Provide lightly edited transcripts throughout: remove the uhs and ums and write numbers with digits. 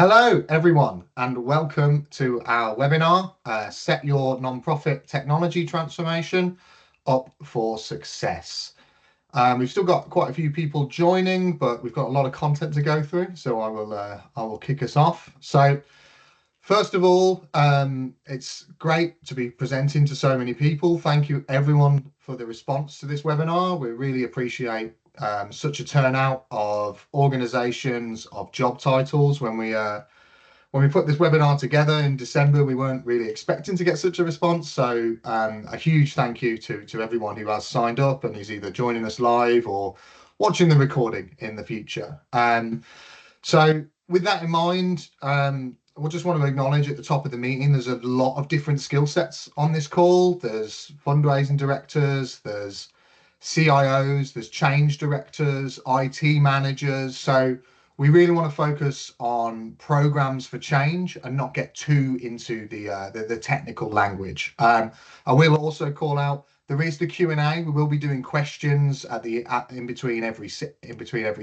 Hello, everyone, and welcome to our webinar, Set Your Nonprofit Technology Transformation Up for Success. We've still got quite a few people joining, but we've got a lot of content to go through, so I will kick us off. So, first of all, it's great to be presenting to so many people. Thank you, everyone, for the response to this webinar. We really appreciate such a turnout of organizations, of job titles. When we put this webinar together in December, we weren't really expecting to get such a response. So a huge thank you to everyone who has signed up and is either joining us live or watching the recording in the future. So with that in mind, we just want to acknowledge at the top of the meeting, there's a lot of different skill sets on this call. There's fundraising directors, there's CIOs, there's change directors, IT managers. So we really want to focus on programs for change and not get too into the technical language. I will also call out there is the Q&A. We will be doing questions in between every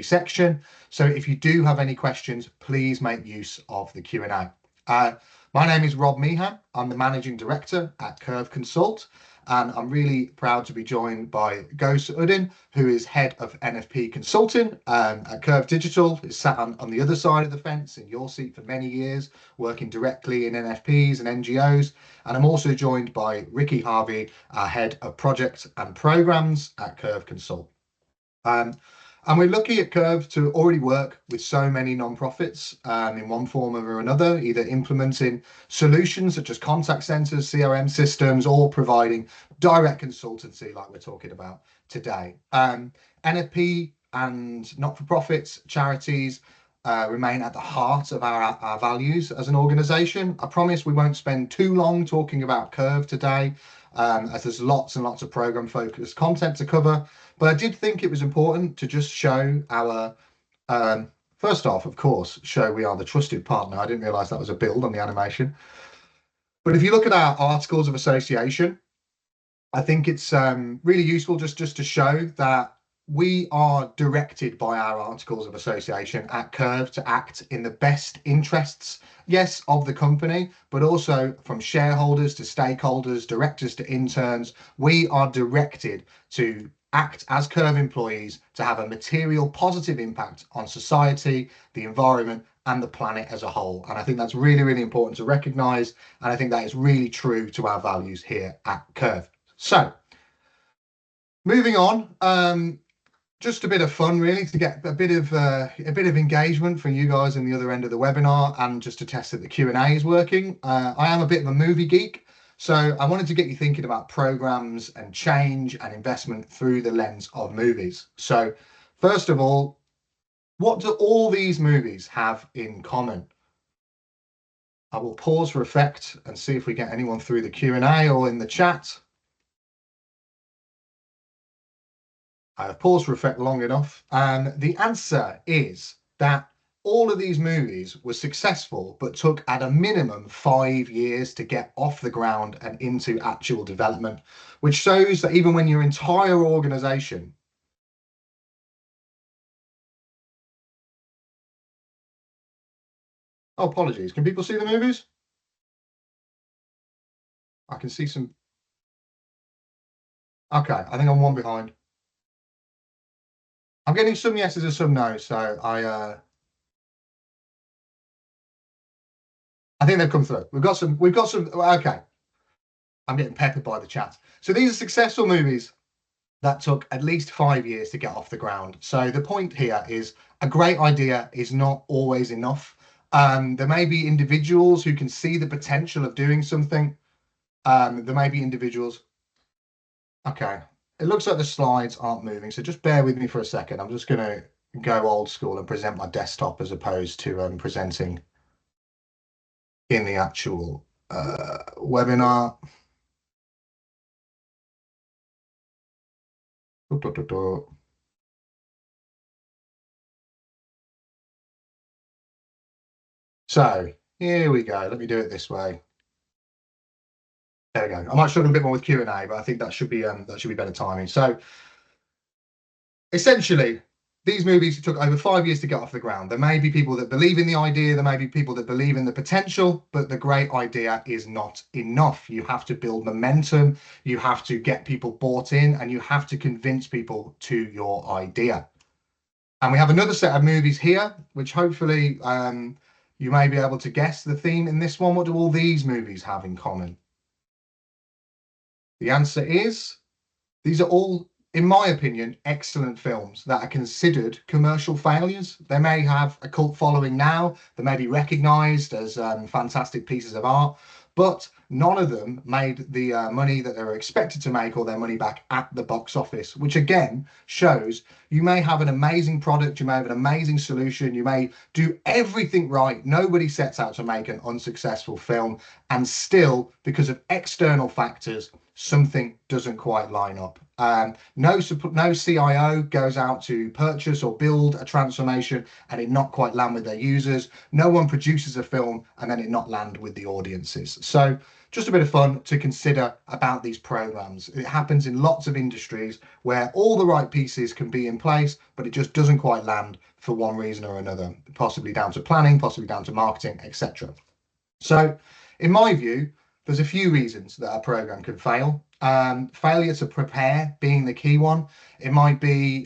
section. So if you do have any questions, please make use of the Q&A. My name is Rob Meehan. I'm the Managing Director at Kerv Consult, and I'm really proud to be joined by Gous, who is Head of NFP Consulting at Kerv Digital. He's sat on the other side of the fence in your seat for many years, working directly in NFPs and NGOs. And I'm also joined by Harvey, our Head of Projects and Programs at Kerv Consult. And we're lucky at Kerv to already work with so many nonprofits in one form or another, either implementing solutions such as contact centers, CRM systems, or providing direct consultancy like we're talking about today. NFP and not-for-profits, charities remain at the heart of our values as an organization. I promise we won't spend too long talking about Kerv today, as there's lots and lots of program focused content to cover. But I did think it was important to just show our, first off, of course, show we are the trusted partner. I didn't realize that was a build on the animation. But if you look at our articles of association, I think it's really useful just to show that we are directed by our articles of association at Kerv to act in the best interests, yes, of the company, but also from shareholders to stakeholders, directors to interns. We are directed to act as Kerv employees to have a material positive impact on society, the environment, and the planet as a whole. And I think that's really, really important to recognize. And I think that is really true to our values here at Kerv. So moving on, just a bit of fun really to get a bit of engagement from you guys in the other end of the webinar, and just to test that the Q&A is working. I am a bit of a movie geek, so I wanted to get you thinking about programs and change and investment through the lens of movies. So first of all, what do all these movies have in common? I will pause for effect and see if we get anyone through the Q&A or in the chat. I have paused for effect long enough. The answer is that all of these movies were successful, but took at a minimum 5 years to get off the ground and into actual development, which shows that even when your entire organization Oh, apologies. Can people see the movies? I can see some. Okay, I think I'm one behind. I'm getting some yeses and some no's, so I think they've come through. We've got some. Okay, I'm getting peppered by the chat. So these are successful movies that took at least 5 years to get off the ground. So the point here is a great idea is not always enough. There may be individuals who can see the potential of doing something. There may be individuals. Okay, it looks like the slides aren't moving, so just bear with me for a second. I'm just going to go old school and present my desktop as opposed to presenting in the actual webinar. So here we go. Let me do it this way. There we go. I might struggle a bit more with Q&A, but I think that should be better timing. So essentially, these movies took over 5 years to get off the ground. There may be people that believe in the idea, there may be people that believe in the potential, but the great idea is not enough. You have to build momentum, you have to get people bought in, and you have to convince people to your idea. And we have another set of movies here, which hopefully you may be able to guess the theme in this one. What do all these movies have in common? The answer is, these are all, in my opinion, excellent films that are considered commercial failures. They may have a cult following now, they may be recognized as fantastic pieces of art, but none of them made the money that they were expected to make or their money back at the box office, which again shows you may have an amazing product, you may have an amazing solution, you may do everything right. Nobody sets out to make an unsuccessful film, and still, because of external factors, something doesn't quite line up. No CIO goes out to purchase or build a transformation and it not quite land with their users. No one produces a film and then it not land with the audiences. So just a bit of fun to consider about these programs. It happens in lots of industries where all the right pieces can be in place, but it just doesn't quite land for one reason or another, possibly down to planning, possibly down to marketing, etc. So in my view, there's a few reasons that a program can fail. Failure to prepare being the key one. It might be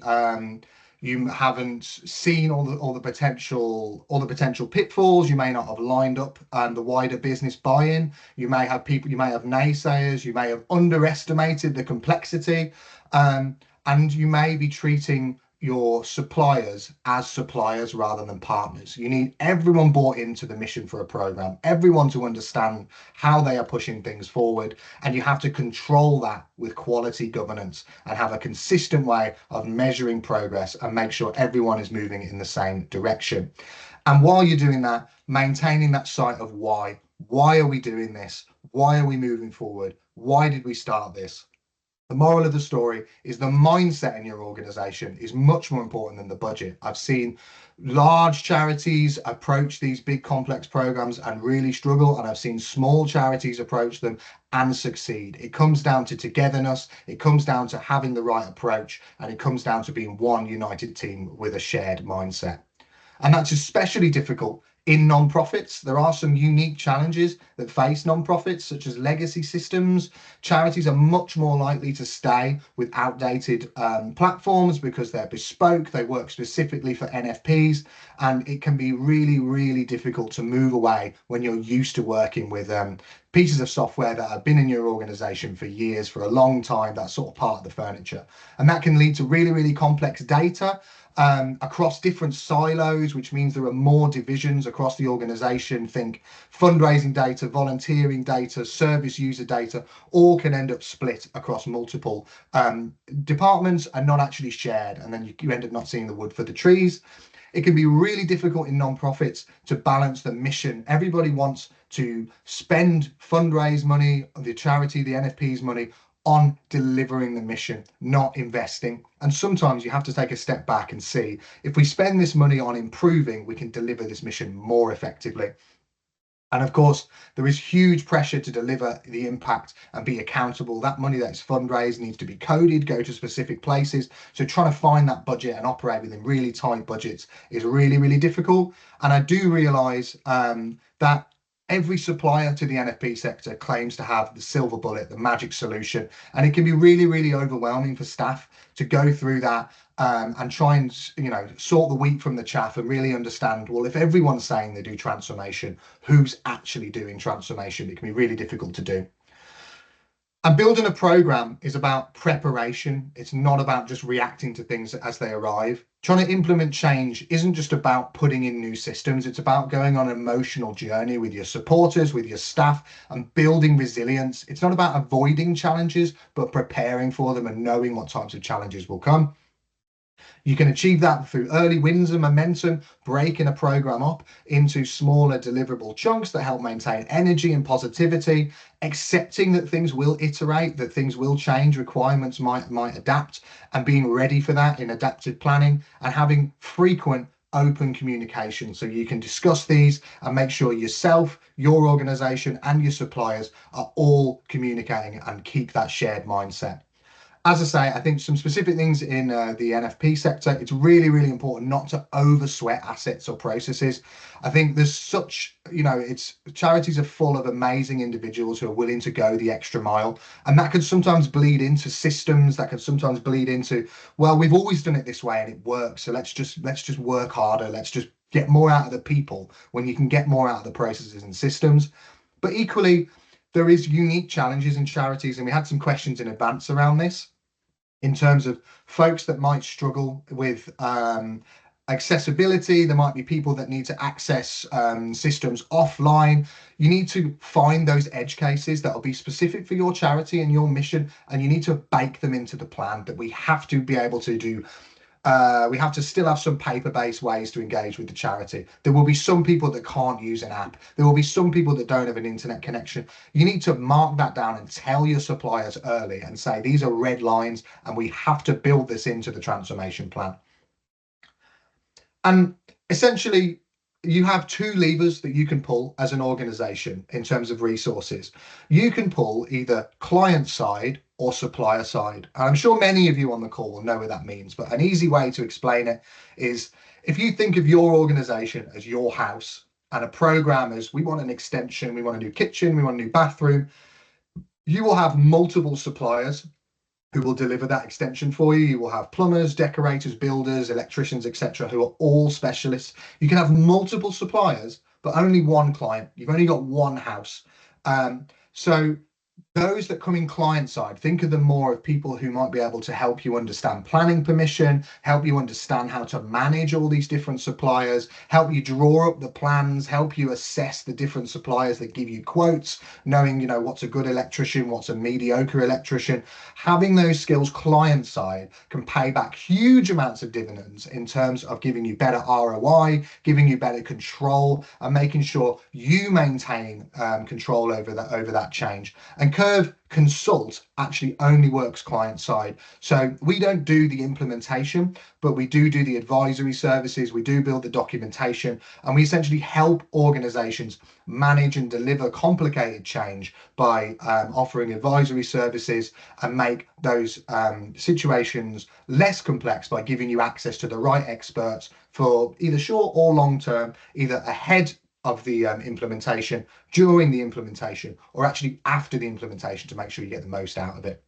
you haven't seen all the potential pitfalls. You may not have lined up the wider business buy-in. You may have naysayers. You may have underestimated the complexity, and you may be treating your suppliers as suppliers rather than partners. You need everyone bought into the mission for a program, everyone to understand how they are pushing things forward, and you have to control that with quality governance and have a consistent way of measuring progress and make sure everyone is moving in the same direction. And while you're doing that, maintaining that sight of why. Why are we doing this? Why are we moving forward? Why did we start this? The moral of the story is the mindset in your organization is much more important than the budget. I've seen large charities approach these big complex programs and really struggle, and I've seen small charities approach them and succeed. It comes down to togetherness, it comes down to having the right approach, and it comes down to being one united team with a shared mindset. And that's especially difficult in non-profits. There are some unique challenges that face non-profits, such as legacy systems. Charities are much more likely to stay with outdated platforms because they're bespoke, they work specifically for NFPs, and it can be really, really difficult to move away when you're used to working with pieces of software that have been in your organization for years, for a long time. That's sort of part of the furniture. And that can lead to really, really complex data across different silos, which means there are more divisions across the organization. Think fundraising data, volunteering data, service user data, all can end up split across multiple departments and not actually shared. And then you end up not seeing the wood for the trees. It can be really difficult in non-profits to balance the mission. Everybody wants to spend fundraise money, the charity, the NFP's money, on delivering the mission, not investing. And sometimes you have to take a step back and see if we spend this money on improving, we can deliver this mission more effectively. And of course, there is huge pressure to deliver the impact and be accountable. That money that's fundraised needs to be coded, go to specific places. So trying to find that budget and operate within really tight budgets is really, really difficult. And I do realize that every supplier to the NFP sector claims to have the silver bullet, the magic solution, and it can be really, really overwhelming for staff to go through that and try and sort the wheat from the chaff and really understand, well, if everyone's saying they do transformation, who's actually doing transformation? It can be really difficult to do. And building a program is about preparation. It's not about just reacting to things as they arrive. Trying to implement change isn't just about putting in new systems. It's about going on an emotional journey with your supporters, with your staff, and building resilience. It's not about avoiding challenges, but preparing for them and knowing what types of challenges will come. You can achieve that through early wins and momentum, breaking a program up into smaller deliverable chunks that help maintain energy and positivity, accepting that things will iterate, that things will change, requirements might adapt, and being ready for that in adaptive planning, and having frequent open communication so you can discuss these and make sure yourself, your organization, and your suppliers are all communicating and keep that shared mindset. As I say, I think some specific things in the NFP sector, it's really, really important not to over sweat assets or processes. I think there's such, it's charities are full of amazing individuals who are willing to go the extra mile. And that can sometimes bleed into systems, that can sometimes bleed into, well, we've always done it this way and it works. So let's just work harder. Let's just get more out of the people when you can get more out of the processes and systems. But equally, there is unique challenges in charities, and we had some questions in advance around this in terms of folks that might struggle with accessibility. There might be people that need to access systems offline. You need to find those edge cases that will be specific for your charity and your mission, and you need to bake them into the plan. That we have to be able to do. We have to still have some paper-based ways to engage with the charity. There will be some people that can't use an app. There will be some people that don't have an internet connection. You need to mark that down and tell your suppliers early and say, these are red lines and we have to build this into the transformation plan. And essentially, you have two levers that you can pull as an organization in terms of resources. You can pull either client side or supplier side. And I'm sure many of you on the call will know what that means, but an easy way to explain it is if you think of your organization as your house and a program as we want an extension, we want a new kitchen, we want a new bathroom, you will have multiple suppliers who will deliver that extension for you. You will have plumbers, decorators, builders, electricians, etc., who are all specialists. You can have multiple suppliers, but only one client. You've only got one house. So those that come in client side, think of them more of people who might be able to help you understand planning permission, help you understand how to manage all these different suppliers, help you draw up the plans, help you assess the different suppliers that give you quotes, knowing, what's a good electrician, what's a mediocre electrician. Having those skills client side can pay back huge amounts of dividends in terms of giving you better ROI, giving you better control, and making sure you maintain control over that change. And Kerv Consult actually only works client side. So we don't do the implementation, but we do the advisory services. We do build the documentation, and we essentially help organizations manage and deliver complicated change by offering advisory services and make those situations less complex by giving you access to the right experts for either short or long term, either ahead of the implementation, during the implementation, or actually after the implementation to make sure you get the most out of it.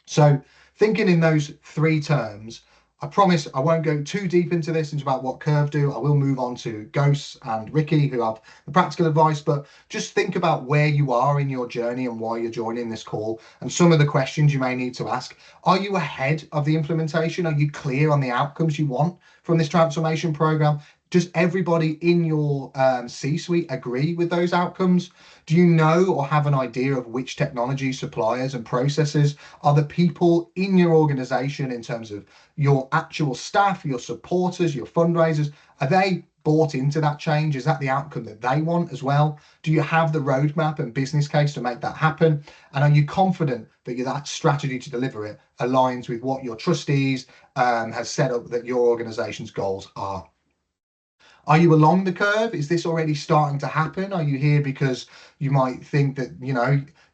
So thinking in those three terms, I promise I won't go too deep into this, into about what Kerv do. I will move on to Gous and Ricky, who have the practical advice, but just think about where you are in your journey and why you're joining this call and some of the questions you may need to ask. Are you ahead of the implementation? Are you clear on the outcomes you want from this transformation program? Does everybody in your C-suite agree with those outcomes? Do you know or have an idea of which technology suppliers and processes are the people in your organization in terms of your actual staff, your supporters, your fundraisers? Are they bought into that change? Is that the outcome that they want as well? Do you have the roadmap and business case to make that happen? And are you confident that that strategy to deliver it aligns with what your trustees has set up that your organization's goals are? Are you along the curve? Is this already starting to happen? Are you here because you might think that,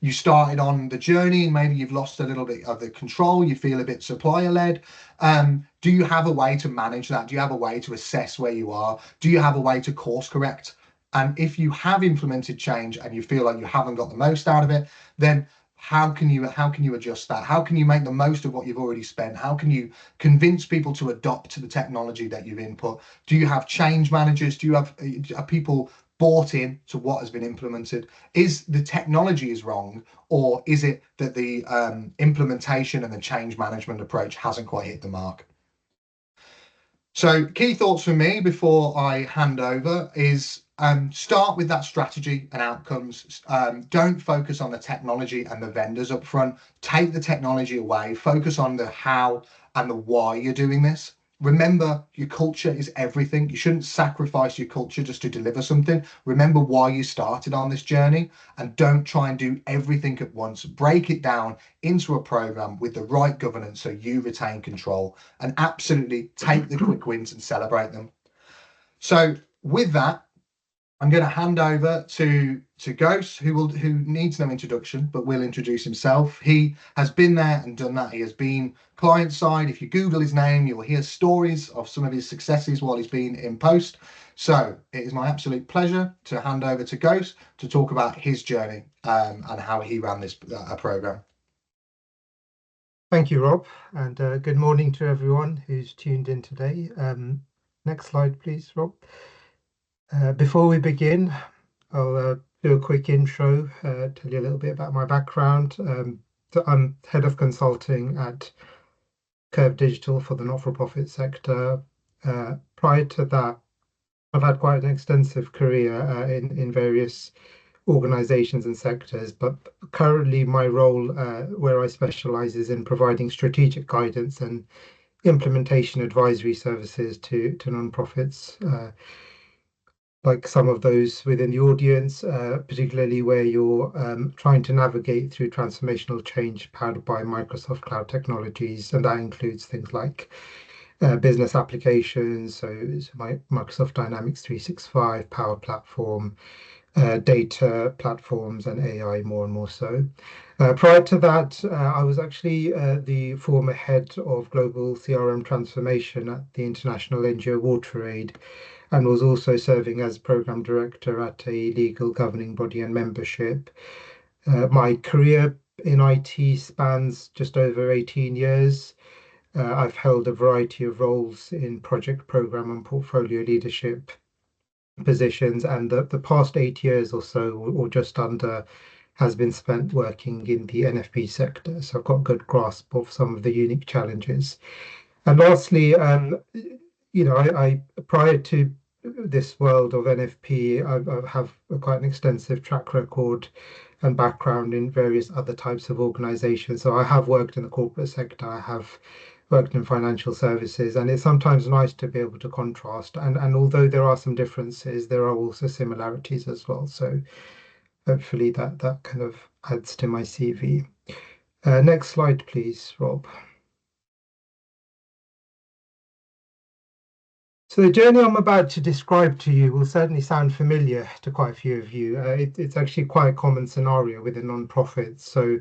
you started on the journey and maybe you've lost a little bit of the control, you feel a bit supplier led? Do you have a way to manage that? Do you have a way to assess where you are? Do you have a way to course correct? And if you have implemented change and you feel like you haven't got the most out of it, then how can you adjust that? How can you make the most of what you've already spent? How can you convince people to adopt the technology that you've input? Do you have change managers? Are people bought in to what has been implemented? Is the technology is wrong, or is it that the implementation and the change management approach hasn't quite hit the mark? So key thoughts for me before I hand over is start with that strategy and outcomes. Don't focus on the technology and the vendors up front. Take the technology away. Focus on the how and the why you're doing this. Remember, your culture is everything. You shouldn't sacrifice your culture just to deliver something. Remember why you started on this journey, and don't try and do everything at once. Break it down into a program with the right governance so you retain control, and absolutely take the quick wins and celebrate them. So with that, I'm going to hand over to Gous, who needs no introduction, but will introduce himself. He has been there and done that. He has been client side. If you Google his name, you'll hear stories of some of his successes while he's been in post. So it is my absolute pleasure to hand over to Gous to talk about his journey and how he ran this program. Thank you, Rob, and good morning to everyone who's tuned in today. Next slide, please, Rob. Before we begin, I'll do a quick intro, tell you a little bit about my background. So I'm head of consulting at Kerv Digital for the not-for-profit sector. Prior to that, I've had quite an extensive career in various organizations and sectors, but currently my role where I specialize is in providing strategic guidance and implementation advisory services to non-profits, like some of those within the audience, particularly where you're trying to navigate through transformational change powered by Microsoft Cloud technologies, and that includes things like business applications, so Microsoft Dynamics 365, Power Platform, data platforms, and AI more and more so. Prior to that, I was actually the former head of global CRM transformation at the international NGO WaterAid, and was also serving as program director at a legal governing body and membership. My career in IT spans just over 18 years. I've held a variety of roles in project, program, and portfolio leadership positions, and the past 8 years or so, or just under, has been spent working in the NFP sector. So I've got a good grasp of some of the unique challenges. And lastly, I prior to this world of NFP, I have quite an extensive track record and background in various other types of organizations. So I have worked in the corporate sector, I have worked in financial services, and it's sometimes nice to be able to contrast. And although there are some differences, there are also similarities as well. So hopefully that kind of adds to my CV. Next slide, please, Rob. So the journey I'm about to describe to you will certainly sound familiar to quite a few of you. It's actually quite a common scenario within non-profits. So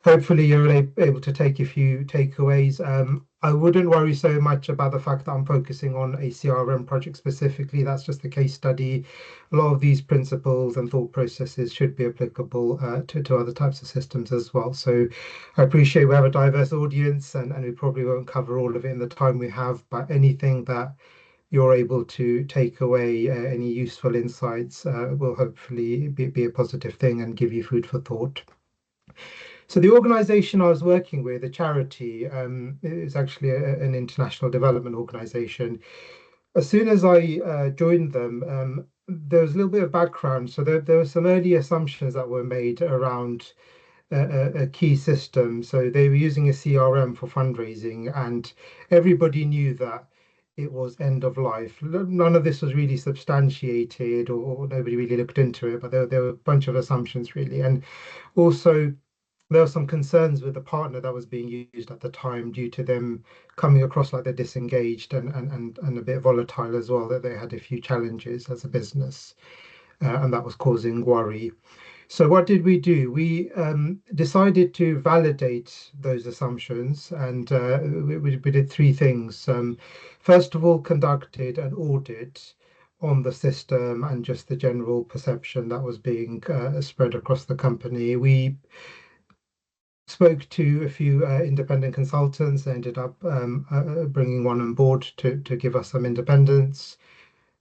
hopefully you're able to take a few takeaways. I wouldn't worry so much about the fact that I'm focusing on a CRM project specifically. That's just a case study. A lot of these principles and thought processes should be applicable to other types of systems as well. So I appreciate we have a diverse audience, and we probably won't cover all of it in the time we have, but anything that you're able to take away, any useful insights, will hopefully be a positive thing and give you food for thought. So the organization I was working with, a charity, is actually an international development organization. As soon as I joined them, there was a little bit of background. So there were some early assumptions that were made around a key system. So they were using a CRM for fundraising, and everybody knew that it was end of life. None of this was really substantiated, or nobody really looked into it, but there were a bunch of assumptions really. And also there were some concerns with the partner that was being used at the time due to them coming across like they're disengaged and a bit volatile as well, that they had a few challenges as a business, and that was causing worry. So what did we do? We decided to validate those assumptions, and we did three things. First of all, conducted an audit on the system and just the general perception that was being spread across the company. We spoke to a few independent consultants. They ended up bringing one on board to give us some independence.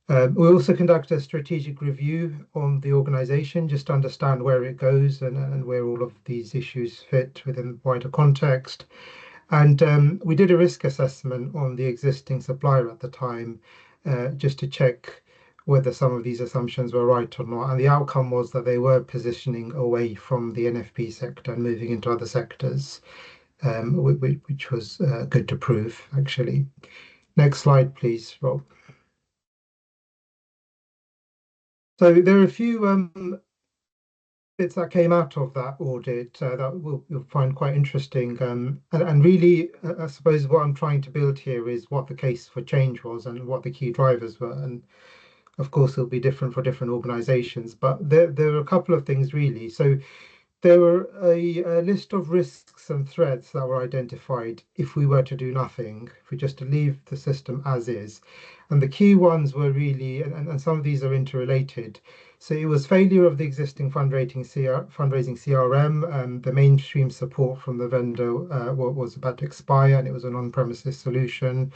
We also conduct a strategic review on the organization just to understand where it goes and where all of these issues fit within the wider context. And we did a risk assessment on the existing supplier at the time, just to check whether some of these assumptions were right or not. And the outcome was that they were positioning away from the NFP sector and moving into other sectors, which was good to prove, actually. Next slide, please, Rob. So there are a few bits that came out of that audit that you'll find quite interesting. And really, I suppose what I'm trying to build here is what the case for change was and what the key drivers were. And Of course, it'll be different for different organizations, but there are a couple of things really. So there were a list of risks and threats that were identified if we were to do nothing, if we just to leave the system as is. And the key ones were really, and some of these are interrelated. So it was failure of the existing fundraising CRM. The mainstream support from the vendor was about to expire, and it was an on-premises solution.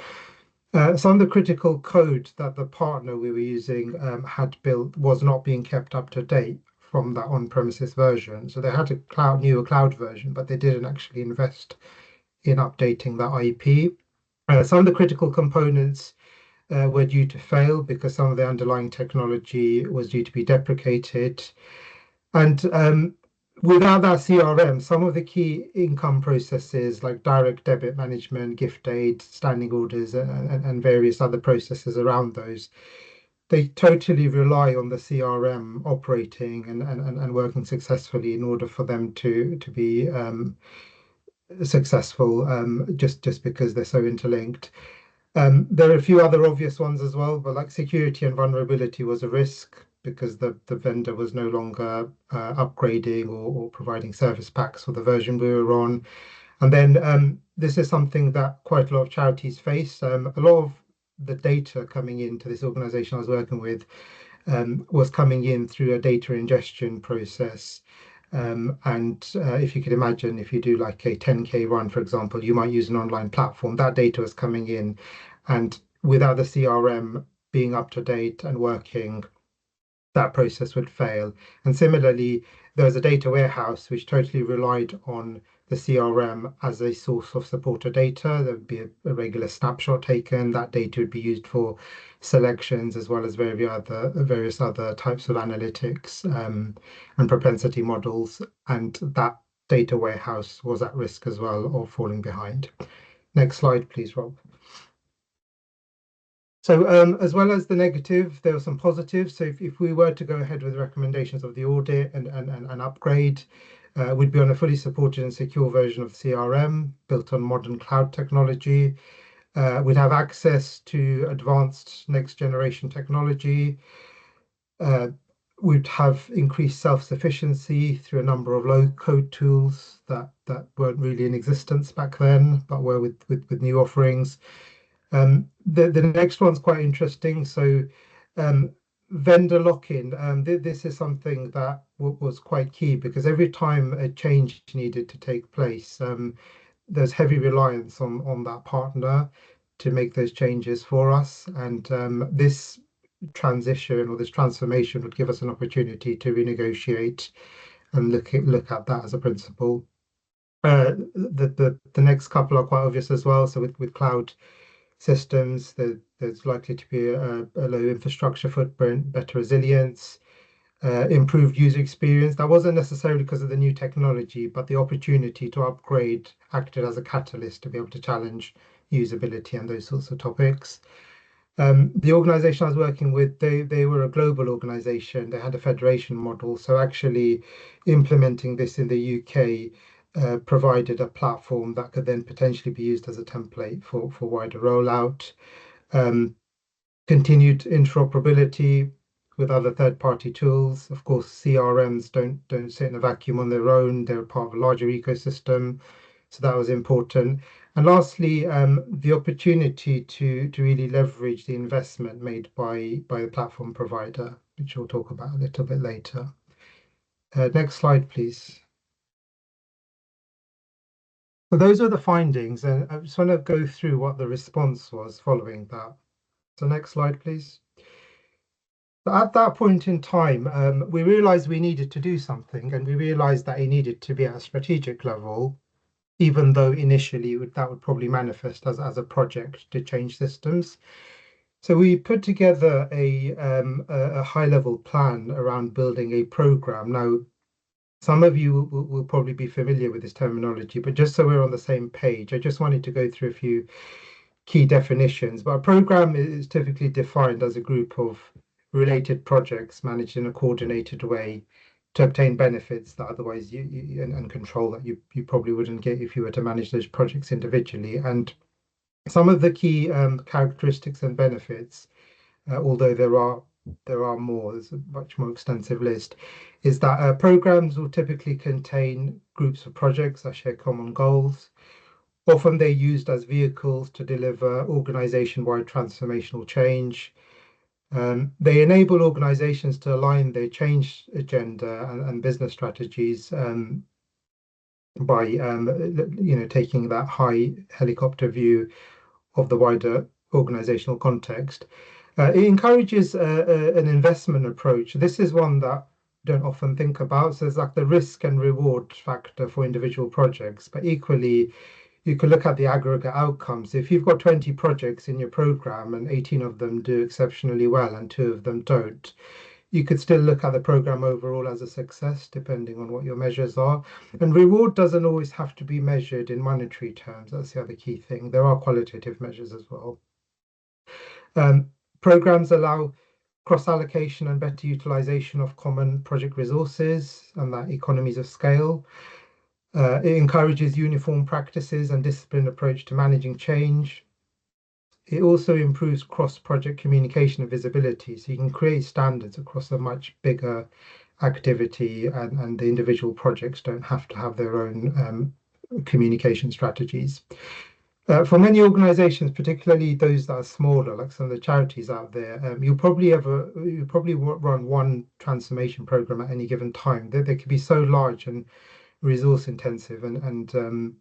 Some of the critical code that the partner we were using had built was not being kept up to date from that on-premises version. So they had a newer cloud version, but they didn't actually invest in updating that IP. Some of the critical components were due to fail because some of the underlying technology was due to be deprecated. And without that CRM, some of the key income processes like direct debit management, gift aid, standing orders, and various other processes around those, they totally rely on the CRM operating and working successfully in order for them to be successful, just because they're so interlinked. There are a few other obvious ones as well, but like security and vulnerability was a risk because the vendor was no longer upgrading or providing service packs for the version we were on. And then this is something that quite a lot of charities face. A lot of the data coming into this organization I was working with was coming in through a data ingestion process. And if you could imagine, if you do like a 10K run, for example, you might use an online platform. That data was coming in, and without the CRM being up to date and working, that process would fail. And similarly, there was a data warehouse which totally relied on the CRM as a source of supporter data. There would be a regular snapshot taken. That data would be used for selections as well as various other types of analytics and propensity models. And that data warehouse was at risk as well of falling behind. Next slide, please, Rob. So as well as the negative, there were some positives. So if we were to go ahead with recommendations of the audit and upgrade, we'd be on a fully supported and secure version of CRM built on modern cloud technology. We'd have access to advanced next generation technology. We'd have increased self-sufficiency through a number of low-code tools that weren't really in existence back then, but were with new offerings. The next one's quite interesting. So vendor lock-in. This is something that was quite key because every time a change needed to take place, there's heavy reliance on that partner to make those changes for us. And this transition or this transformation would give us an opportunity to renegotiate and look at that as a principle. The next couple are quite obvious as well. So with cloud systems, there's likely to be a low infrastructure footprint, better resilience, improved user experience. That wasn't necessarily because of the new technology, but the opportunity to upgrade acted as a catalyst to be able to challenge usability and those sorts of topics. The organization I was working with, they were a global organization. They had a federation model. So actually implementing this in the UK provided a platform that could then potentially be used as a template for wider rollout. Continued interoperability with other third-party tools. Of course, CRMs don't sit in a vacuum on their own. They're part of a larger ecosystem, so that was important. And lastly, the opportunity to really leverage the investment made by the platform provider, which we'll talk about a little bit later. Next slide, please. So those are the findings, and I just want to go through what the response was following that. So next slide, please. So at that point in time, we realized we needed to do something, and we realized that it needed to be at a strategic level, even though initially that would probably manifest as a project to change systems. So we put together a high-level plan around building a program. Now, some of you will probably be familiar with this terminology, but just so we're on the same page, I just wanted to go through a few key definitions. But a program is typically defined as a group of related projects managed in a coordinated way to obtain benefits that otherwise and control that you probably wouldn't get if you were to manage those projects individually. And some of the key characteristics and benefits, although there are there are more, there's a much more extensive list, is that programs will typically contain groups of projects that share common goals. Often they're used as vehicles to deliver organization-wide transformational change. They enable organizations to align their change agenda and business strategies by taking that high helicopter view of the wider organizational context. It encourages an investment approach. This is one that don't often think about. So there's like the risk and reward factor for individual projects, but equally you can look at the aggregate outcomes. If you've got 20 projects in your program and 18 of them do exceptionally well and 2 of them don't, you could still look at the program overall as a success, depending on what your measures are. And reward doesn't always have to be measured in monetary terms. That's the other key thing. There are qualitative measures as well. Programs allow cross-allocation and better utilization of common project resources and that economies of scale. It encourages uniform practices and disciplined approach to managing change. It also improves cross-project communication and visibility, so you can create standards across a much bigger activity, and the individual projects don't have to have their own communication strategies. For many organizations, particularly those that are smaller, like some of the charities out there, you probably run one transformation program at any given time. They could be so large and resource intensive and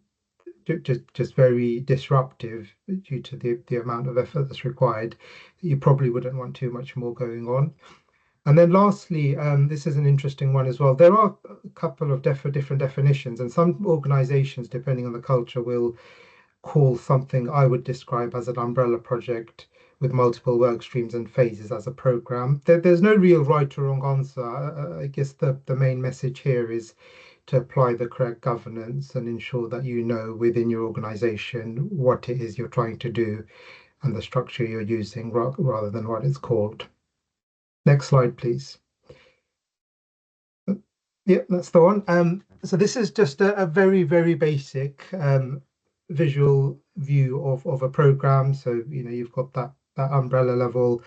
just very disruptive due to the amount of effort that's required. You probably wouldn't want too much more going on. And then lastly, this is an interesting one as well. There are a couple of different definitions, and some organizations, depending on the culture, will call something I would describe as an umbrella project with multiple work streams and phases as a program. There's no real right or wrong answer. I guess the main message here is to apply the correct governance and ensure that you know within your organization what it is you're trying to do and the structure you're using rather than what it's called. Next slide, please. Yep, that's the one. So this is just a very, very basic visual view of a program. So, you've got that umbrella level,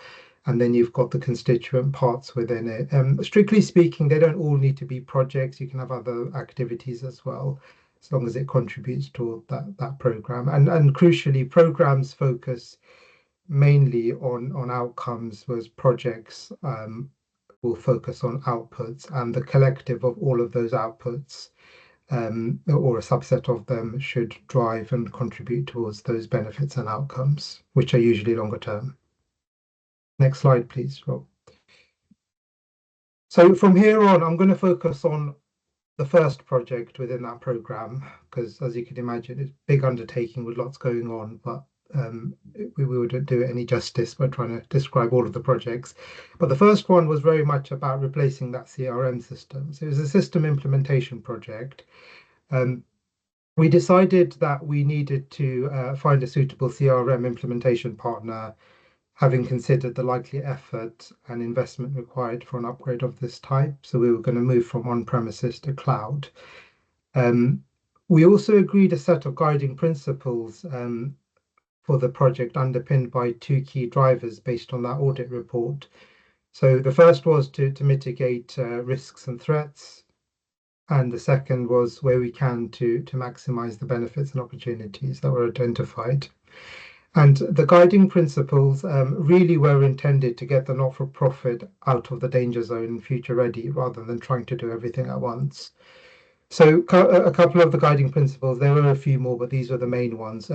and then you've got the constituent parts within it. Strictly speaking, they don't all need to be projects. You can have other activities as well, as long as it contributes to that program. And crucially, programs focus mainly on outcomes, whereas projects will focus on outputs, and the collective of all of those outputs or a subset of them should drive and contribute towards those benefits and outcomes, which are usually longer term. Next slide, please, Rob. So from here on, I'm going to focus on the first project within that program, because as you can imagine, it's a big undertaking with lots going on, but we wouldn't do it any justice by trying to describe all of the projects. But the first one was very much about replacing that CRM system. So it was a system implementation project. We decided that we needed to find a suitable CRM implementation partner, having considered the likely effort and investment required for an upgrade of this type. So we were going to move from on-premises to cloud. We also agreed a set of guiding principles for the project, underpinned by 2 key drivers based on that audit report. So the first was to mitigate risks and threats, and the second was where we can to maximize the benefits and opportunities that were identified. And the guiding principles really were intended to get the not-for-profit out of the danger zone and future ready, rather than trying to do everything at once. So a couple of the guiding principles, there were a few more, but these were the main ones.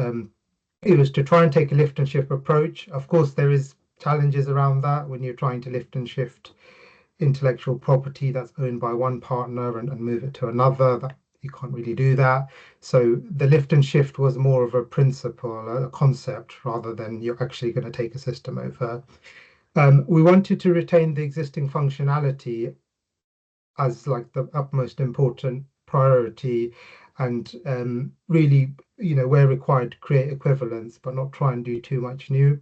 It was to try and take a lift and shift approach. Of course, there is challenges around that when you're trying to lift and shift intellectual property that's owned by one partner and move it to another. That you can't really do that. So the lift and shift was more of a principle, a concept, rather than you're actually going to take a system over. We wanted to retain the existing functionality as like the utmost important priority, and really, where required, to create equivalence, but not try and do too much new.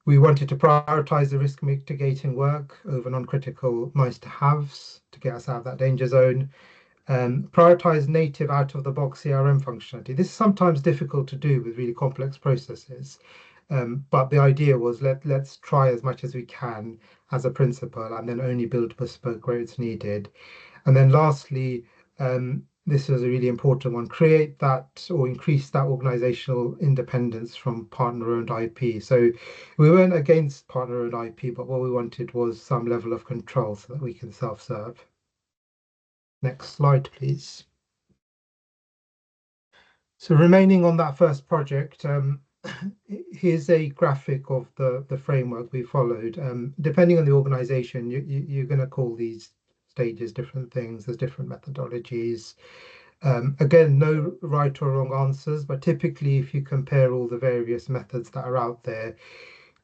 We wanted to prioritize the risk mitigating work over non-critical nice-to-haves to get us out of that danger zone. Prioritize native out-of-the-box CRM functionality. This is sometimes difficult to do with really complex processes. But the idea was let's try as much as we can as a principle and then only build bespoke where it's needed. And then lastly, this was a really important one, create that or increase that organizational independence from partner-owned IP. So we weren't against partner-owned IP, but what we wanted was some level of control so that we can self-serve. Next slide, please. So remaining on that first project, here's a graphic of the framework we followed. Depending on the organization, you're going to call these stages different things. There's different methodologies. Again, no right or wrong answers, but typically if you compare all the various methods that are out there,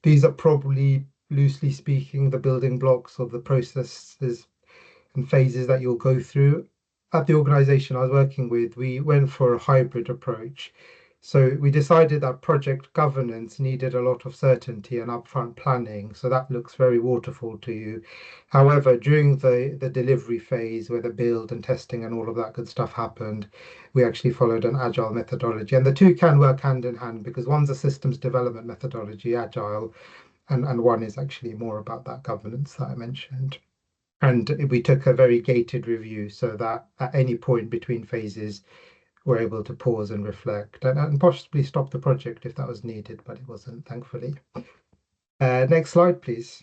these are probably, loosely speaking, the building blocks of the processes and phases that you'll go through. At the organization I was working with, we went for a hybrid approach. So we decided that project governance needed a lot of certainty and upfront planning. So that looks very waterfall to you. However, during the delivery phase where the build and testing and all of that good stuff happened, we actually followed an agile methodology. And the two can work hand in hand because one's a systems development methodology, agile, and one is actually more about that governance that I mentioned. And we took a very gated review so that at any point between phases, we're able to pause and reflect and possibly stop the project if that was needed, but it wasn't, thankfully. Next slide, please.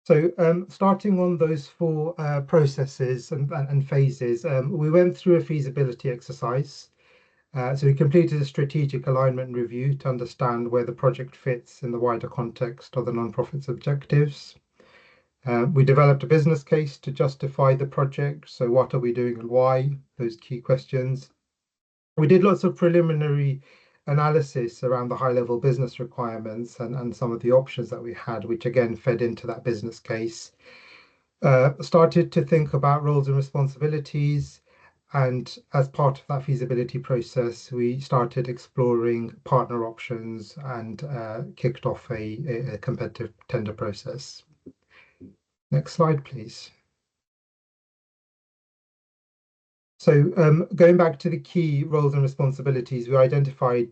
So starting on those four processes and phases, we went through a feasibility exercise. So we completed a strategic alignment review to understand where the project fits in the wider context of the non-profit's objectives. We developed a business case to justify the project. So what are we doing and why? Those key questions. We did lots of preliminary analysis around the high-level business requirements and some of the options that we had, which again fed into that business case. Started to think about roles and responsibilities. And as part of that feasibility process, we started exploring partner options and kicked off a competitive tender process. Next slide, please. So going back to the key roles and responsibilities, we identified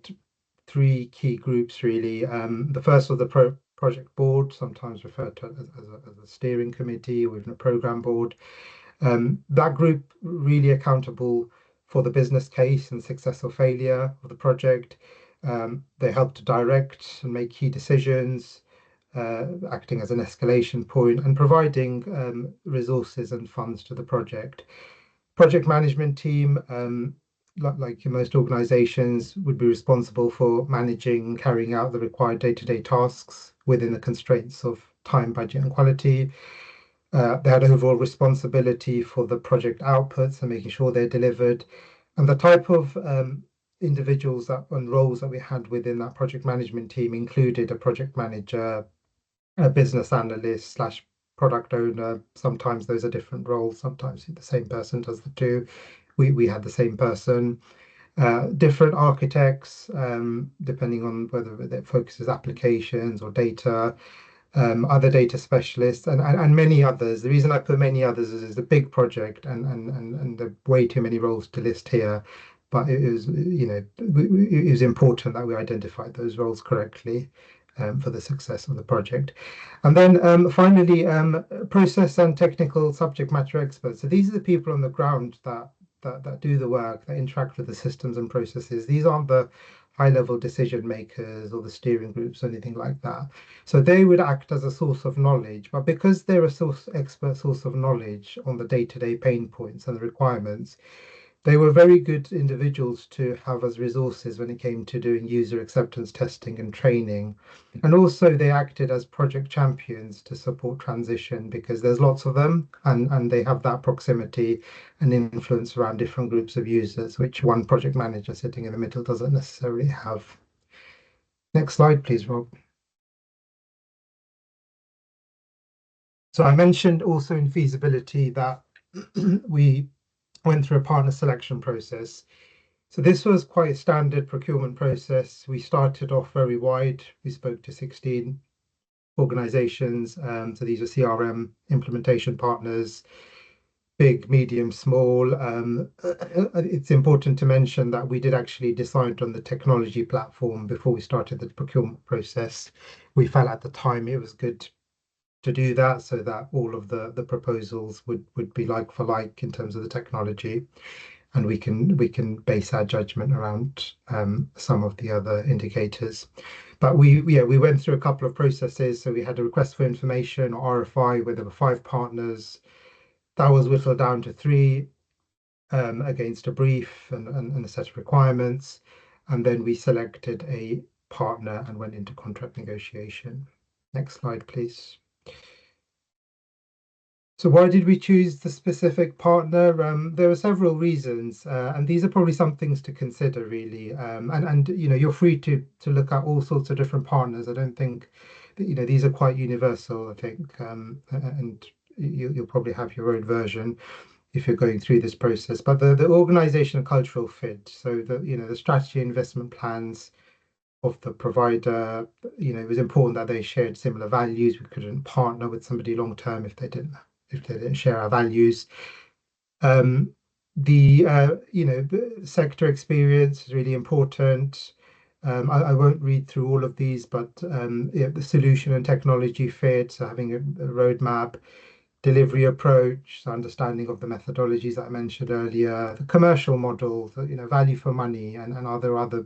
three key groups, really. The first was the project board, sometimes referred to as a steering committee or even a program board. That group really accountable for the business case and success or failure of the project. They help to direct and make key decisions, acting as an escalation point and providing resources and funds to the project. Project management team, like in most organizations, would be responsible for managing, carrying out the required day-to-day tasks within the constraints of time, budget, and quality. They had overall responsibility for the project outputs and making sure they're delivered. And the type of individuals and roles that we had within that project management team included a project manager, a business analyst slash product owner. Sometimes those are different roles. Sometimes the same person does the two. We had the same person. Different architects, depending on whether their focus is applications or data, other data specialists, and many others. The reason I put many others is it's a big project and there are way too many roles to list here. But it was, it was important that we identified those roles correctly for the success of the project. And then finally, process and technical subject matter experts. So these are the people on the ground that do the work, that interact with the systems and processes. These aren't the high-level decision makers or the steering groups or anything like that. So they would act as a source of knowledge, but because they're a expert source of knowledge on the day-to-day pain points and the requirements, they were very good individuals to have as resources when it came to doing user acceptance testing and training. And also they acted as project champions to support transition because there's lots of them and they have that proximity and influence around different groups of users, which one project manager sitting in the middle doesn't necessarily have. Next slide, please, Rob. So I mentioned also in feasibility that we went through a partner selection process. So this was quite a standard procurement process. We started off very wide. We spoke to 16 organizations. So these are CRM implementation partners. big, medium, small. It's important to mention that we did actually decide on the technology platform before we started the procurement process. We felt at the time it was good to do that so that all of the proposals would be like for like in terms of the technology, and we can base our judgment around some of the other indicators. But we went through a couple of processes. So we had a request for information, or RFI, where there were 5 partners. That was whittled down to 3 against a brief and a set of requirements. And then we selected a partner and went into contract negotiation. Next slide, please. So why did we choose the specific partner? There were several reasons, and these are probably some things to consider, really. And you're free to look at all sorts of different partners. I don't think that, these are quite universal, I think, and you'll probably have your own version if you're going through this process. But the organization and cultural fit, so the strategy investment plans of the provider, it was important that they shared similar values. We couldn't partner with somebody long term if they didn't share our values. The sector experience is really important. I won't read through all of these, but the solution and technology fit, so having a roadmap, delivery approach, so understanding of the methodologies that I mentioned earlier, the commercial model, value for money, and are there other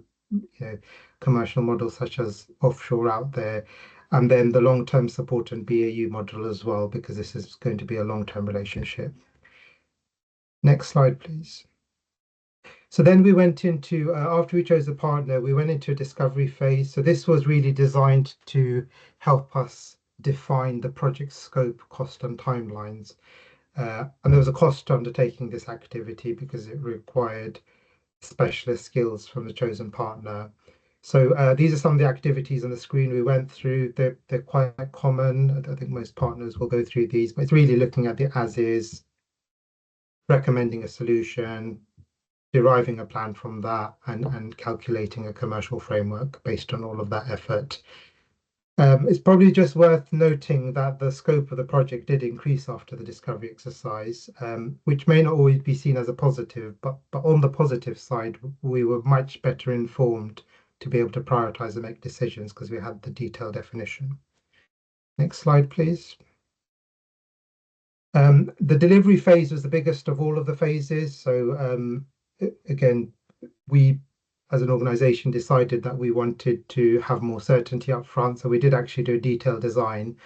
commercial models such as offshore out there, and then the long-term support and BAU model as well, because this is going to be a long-term relationship. Next slide, please. So then we went into, after we chose a partner, we went into a discovery phase. So this was really designed to help us define the project scope, cost, and timelines. And there was a cost to undertaking this activity because it required specialist skills from the chosen partner. So these are some of the activities on the screen we went through. They're quite common. I think most partners will go through these, but it's really looking at the as is, recommending a solution, deriving a plan from that, and calculating a commercial framework based on all of that effort. It's probably just worth noting that the scope of the project did increase after the discovery exercise, which may not always be seen as a positive, but on the positive side, we were much better informed to be able to prioritize and make decisions because we had the detailed definition. Next slide, please. The delivery phase was the biggest of all of the phases. So again, we as an organization decided that we wanted to have more certainty up front. So we did actually do a detailed design.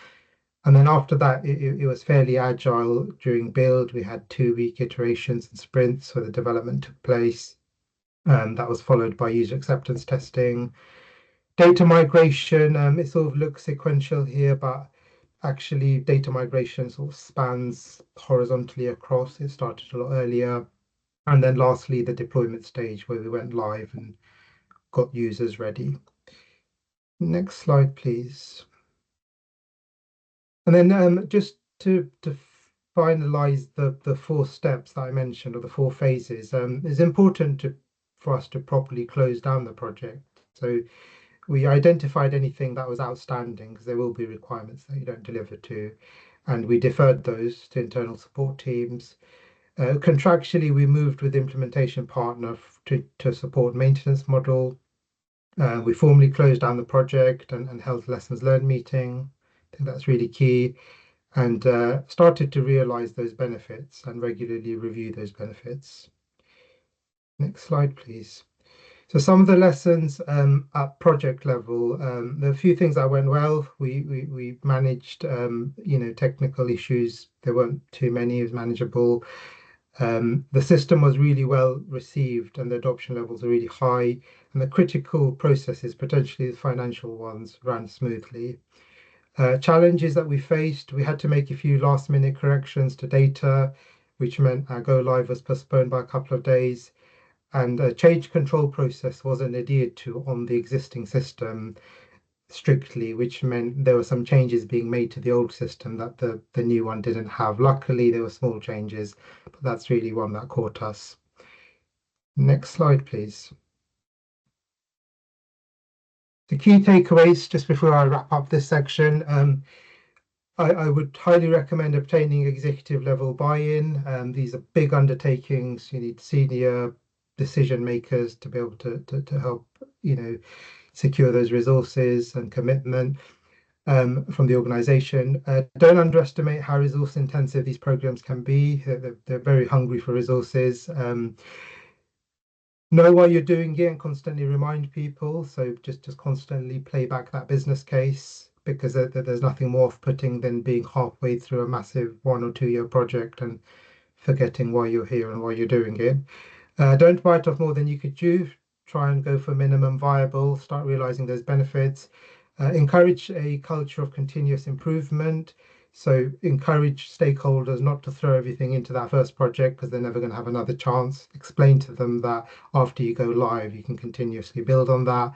And then after that, it was fairly agile during build. We had 2-week iterations and sprints where the development took place. That was followed by user acceptance testing. Data migration, it sort of looks sequential here, but actually data migration sort of spans horizontally across. It started a lot earlier. And then lastly, the deployment stage where we went live and got users ready. Next slide, please. And then just to finalize the 4 steps that I mentioned, or the 4 phases, it's important for us to properly close down the project. So we identified anything that was outstanding, because there will be requirements that you don't deliver to, and we deferred those to internal support teams. Contractually, we moved with the implementation partner to support maintenance model. We formally closed down the project and held lessons learned meeting. I think that's really key, and started to realize those benefits and regularly review those benefits. Next slide, please. So some of the lessons at project level, there are a few things that went well. We managed, technical issues. There weren't too many. It was manageable. The system was really well received and the adoption levels are really high, and the critical processes, potentially the financial ones, ran smoothly. Challenges that we faced, we had to make a few last minute corrections to data, which meant our go live was postponed by a couple of days, and a change control process wasn't adhered to on the existing system strictly, which meant there were some changes being made to the old system that the new one didn't have. Luckily, there were small changes, but that's really one that caught us. Next slide, please. The key takeaways, just before I wrap up this section, I would highly recommend obtaining executive level buy-in. These are big undertakings. You need senior decision makers to be able to help, secure those resources and commitment from the organization. Don't underestimate how resource intensive these programs can be. They're very hungry for resources. Know why you're doing it and constantly remind people. So just constantly play back that business case, because there's nothing more off-putting than being halfway through a massive 1 or 2 year project and forgetting why you're here and why you're doing it. Don't bite off more than you could chew. Try and go for minimum viable. Start realizing there's benefits. Encourage a culture of continuous improvement. So encourage stakeholders not to throw everything into that first project because they're never going to have another chance. Explain to them that after you go live, you can continuously build on that.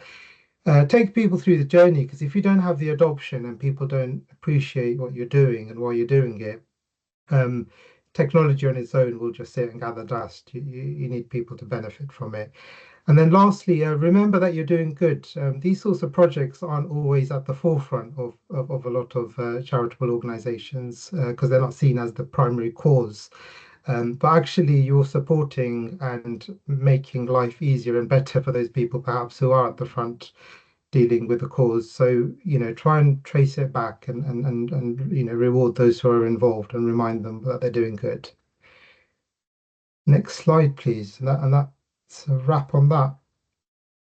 Take people through the journey, because if you don't have the adoption and people don't appreciate what you're doing and why you're doing it, um, technology on its own will just sit and gather dust. You need people to benefit from it. And then lastly, remember that you're doing good. These sorts of projects aren't always at the forefront of a lot of charitable organizations because they're not seen as the primary cause. But actually, you're supporting and making life easier and better for those people perhaps who are at the front dealing with the cause. So, try and trace it back and reward those who are involved and remind them that they're doing good. Next slide, please. And that's a wrap on that.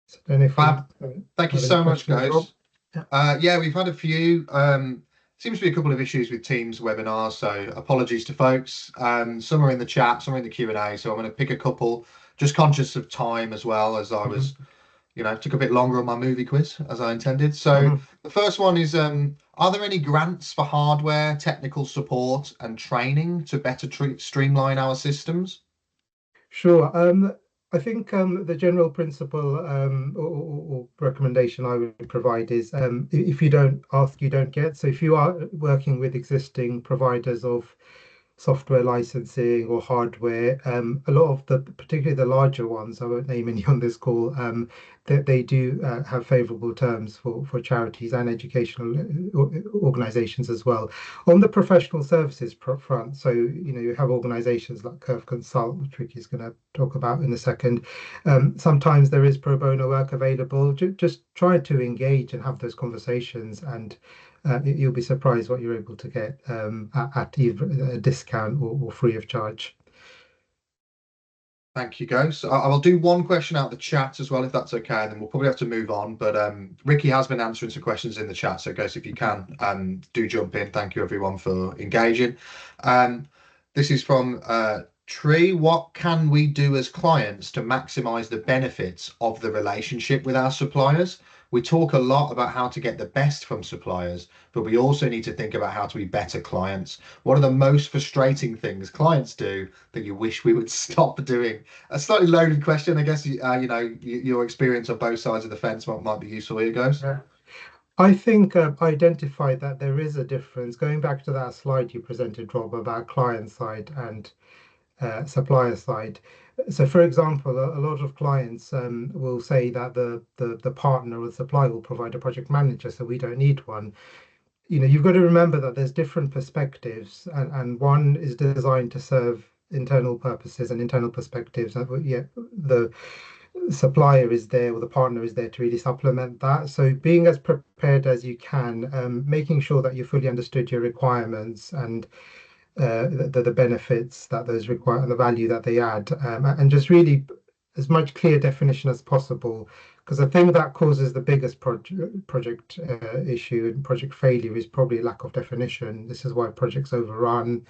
So I don't know if Fab. you Thank you have any so much, questions, Rob. guys. Yeah, we've had a few. Seems to be a couple of issues with Teams webinars, so apologies to folks. Some are in the chat, some are in the Q&A, so I'm going to pick a couple, just conscious of time as well, as I was, took a bit longer on my movie quiz as I intended. So the first one is, are there any grants for hardware, technical support and training to better streamline our systems? Sure. I think the general principle or recommendation I would provide is if you don't ask, you don't get. So if you are working with existing providers of software licensing or hardware, a lot of particularly the larger ones, I won't name any on this call, that they do have favorable terms for charities and educational organizations as well. On the professional services front, so you have organizations like Kerv Consult, which Ricky's going to talk about in a second. Sometimes there is pro bono work available. Just try to engage and have those conversations, and you'll be surprised what you're able to get at either a discount or free of charge. Thank you, Gous. I will do one question out the chat as well, if that's okay, and then we'll probably have to move on. But Ricky has been answering some questions in the chat, so Gous, if you can, do jump in. Thank you, everyone, for engaging. This is from Tree. What can we do as clients to maximize the benefits of the relationship with our suppliers? We talk a lot about how to get the best from suppliers, but we also need to think about how to be better clients. What are the most frustrating things clients do that you wish we would stop doing? A slightly loaded question, I guess. Your experience on both sides of the fence might be useful here, Gous. Yeah. I think identified that there is a difference. Going back to that slide you presented, Rob, about client side and supplier side. So, for example, a lot of clients will say that the partner or the supplier will provide a project manager, so we don't need one. You've got to remember that there's different perspectives, and one is designed to serve internal purposes and internal perspectives. Yeah, the supplier is there or the partner is there to really supplement that. So being as prepared as you can, making sure that you fully understood your requirements and the benefits that those require and the value that they add, and just really as much clear definition as possible. Because the thing that causes the biggest project issue and project failure is probably lack of definition. This is why projects overrun.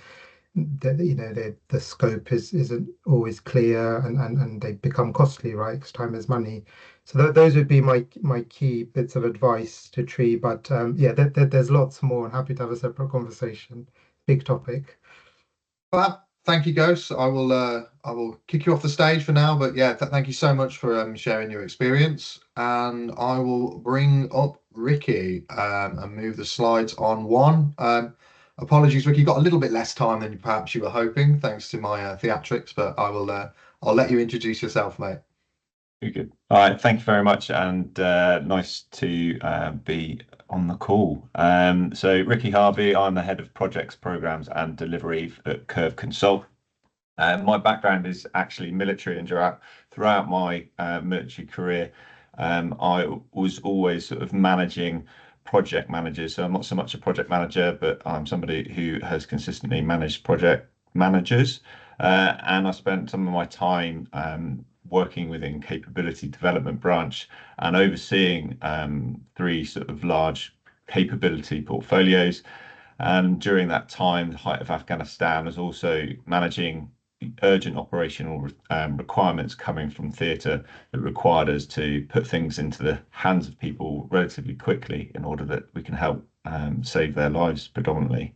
The scope isn't always clear, and they become costly, right? Because time is money. So those would be my key bits of advice to Tree. But yeah, there's lots more. I'm happy to have a separate conversation. Big topic. Well, thank you, Gous. I will kick you off the stage for now, but yeah, thank you so much for sharing your experience. And I will bring up Ricky and move the slides on one. Apologies, Ricky, got a little bit less time than perhaps you were hoping, thanks to my theatrics, but I'll let you introduce yourself, mate. Very good. All right, thank you very much, and nice to be on the call. So Ricky Harvey, I'm the head of projects, programs and delivery at Kerv Consult. My background is actually military, and throughout my military career, I was always sort of managing project managers. So I'm not so much a project manager, but I'm somebody who has consistently managed project managers. And I spent some of my time working within capability development branch and overseeing three sort of large capability portfolios. And during that time, the height of Afghanistan, was also managing urgent operational requirements coming from theatre that required us to put things into the hands of people relatively quickly in order that we can help save their lives predominantly.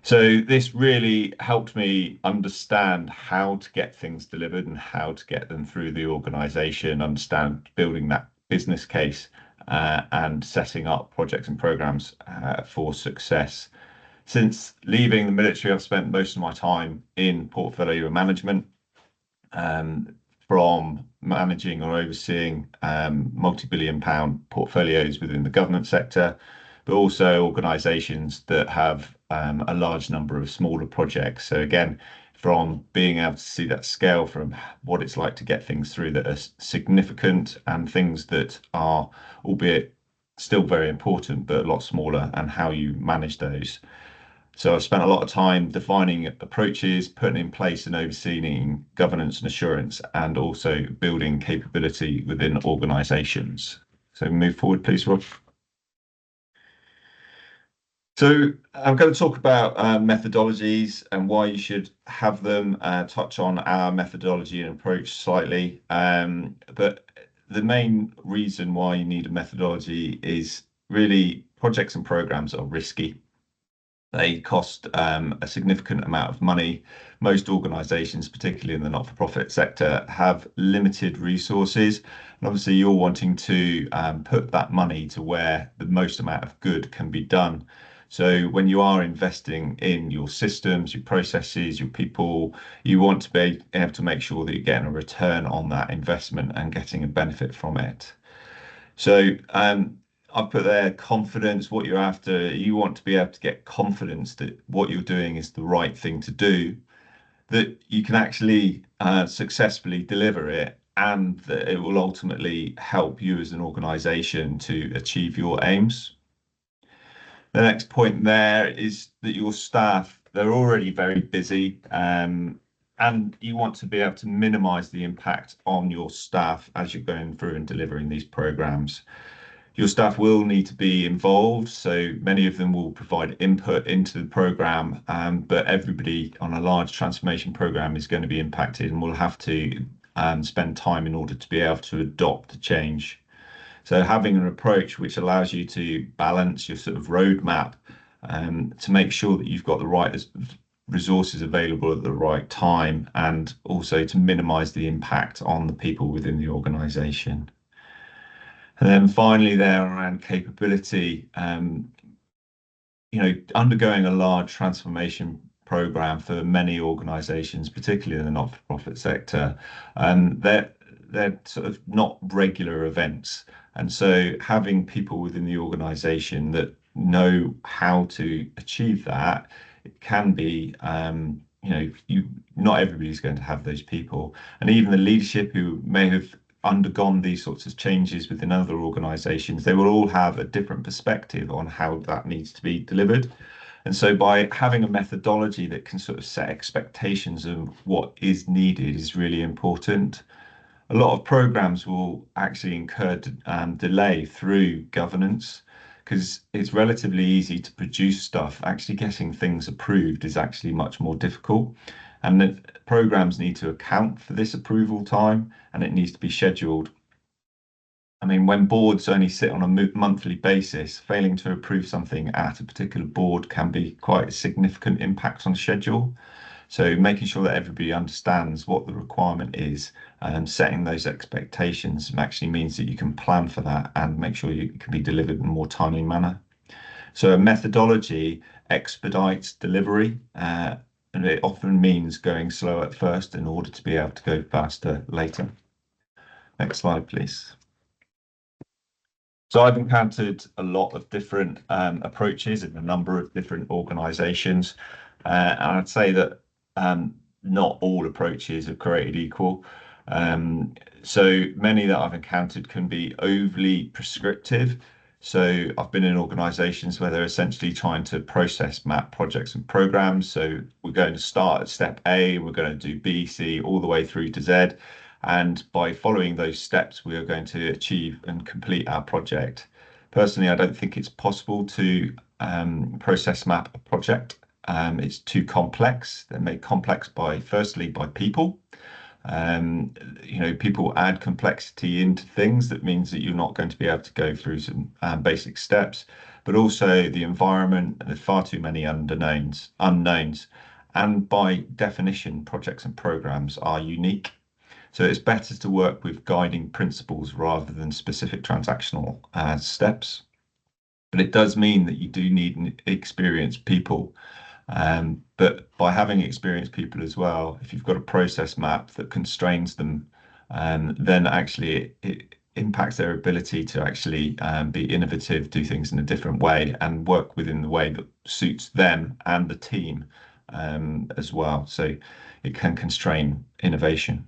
So this really helped me understand how to get things delivered and how to get them through the organisation, understand building that business case and setting up projects and programs for success. Since leaving the military, I've spent most of my time in portfolio management, from managing or overseeing multi-billion pound portfolios within the government sector, but also organisations that have a large number of smaller projects. So again, from being able to see that scale from what it's like to get things through that are significant and things that are, albeit still very important, but a lot smaller, and how you manage those. So I've spent a lot of time defining approaches, putting in place and overseeing governance and assurance, and also building capability within organisations. So move forward, please, Rob. So I'm going to talk about methodologies and why you should have them, touch on our methodology and approach slightly. But the main reason why you need a methodology is really projects and programs are risky. They cost a significant amount of money. Most organisations, particularly in the not-for-profit sector, have limited resources. And obviously, you're wanting to put that money to where the most amount of good can be done. So when you are investing in your systems, your processes, your people, you want to be able to make sure that you're getting a return on that investment and getting a benefit from it. So I've put there confidence, what you're after. You want to be able to get confidence that what you're doing is the right thing to do, that you can actually successfully deliver it, and that it will ultimately help you as an organization to achieve your aims. The next point there is that your staff, they're already very busy, and you want to be able to minimize the impact on your staff as you're going through and delivering these programs. Your staff will need to be involved, so many of them will provide input into the program, but everybody on a large transformation program is going to be impacted and will have to spend time in order to be able to adopt the change. So having an approach which allows you to balance your sort of roadmap to make sure that you've got the right resources available at the right time, and also to minimize the impact on the people within the organization. And then finally there around capability, undergoing a large transformation program for many organizations, particularly in the not-for-profit sector, they're sort of not regular events. And so having people within the organization that know how to achieve that, it can be, not everybody's going to have those people. And even the leadership who may have undergone these sorts of changes within other organizations, they will all have a different perspective on how that needs to be delivered. And so by having a methodology that can sort of set expectations of what is needed is really important. A lot of programs will actually incur delay through governance, because it's relatively easy to produce stuff. Actually getting things approved is actually much more difficult. And the programs need to account for this approval time, and it needs to be scheduled. I mean, when boards only sit on a monthly basis, failing to approve something at a particular board can be quite a significant impact on schedule. So making sure that everybody understands what the requirement is and setting those expectations actually means that you can plan for that and make sure it can be delivered in a more timely manner. So a methodology expedites delivery, and it often means going slow at first in order to be able to go faster later. Next slide, please. So I've encountered a lot of different approaches in a number of different organizations. And I'd say that not all approaches are created equal. So many that I've encountered can be overly prescriptive. So I've been in organizations where they're essentially trying to process map projects and programs. So we're going to start at step A, we're going to do B, C, all the way through to Z. And by following those steps, we are going to achieve and complete our project. Personally, I don't think it's possible to process map a project. It's too complex. They're made complex firstly by people. People add complexity into things. That means that you're not going to be able to go through some basic steps, but also the environment. There's far too many unknowns. And by definition, projects and programs are unique. So it's better to work with guiding principles rather than specific transactional steps. But it does mean that you do need experienced people. But by having experienced people as well, if you've got a process map that constrains them, then actually it impacts their ability to actually be innovative, do things in a different way, and work within the way that suits them and the team as well. So it can constrain innovation.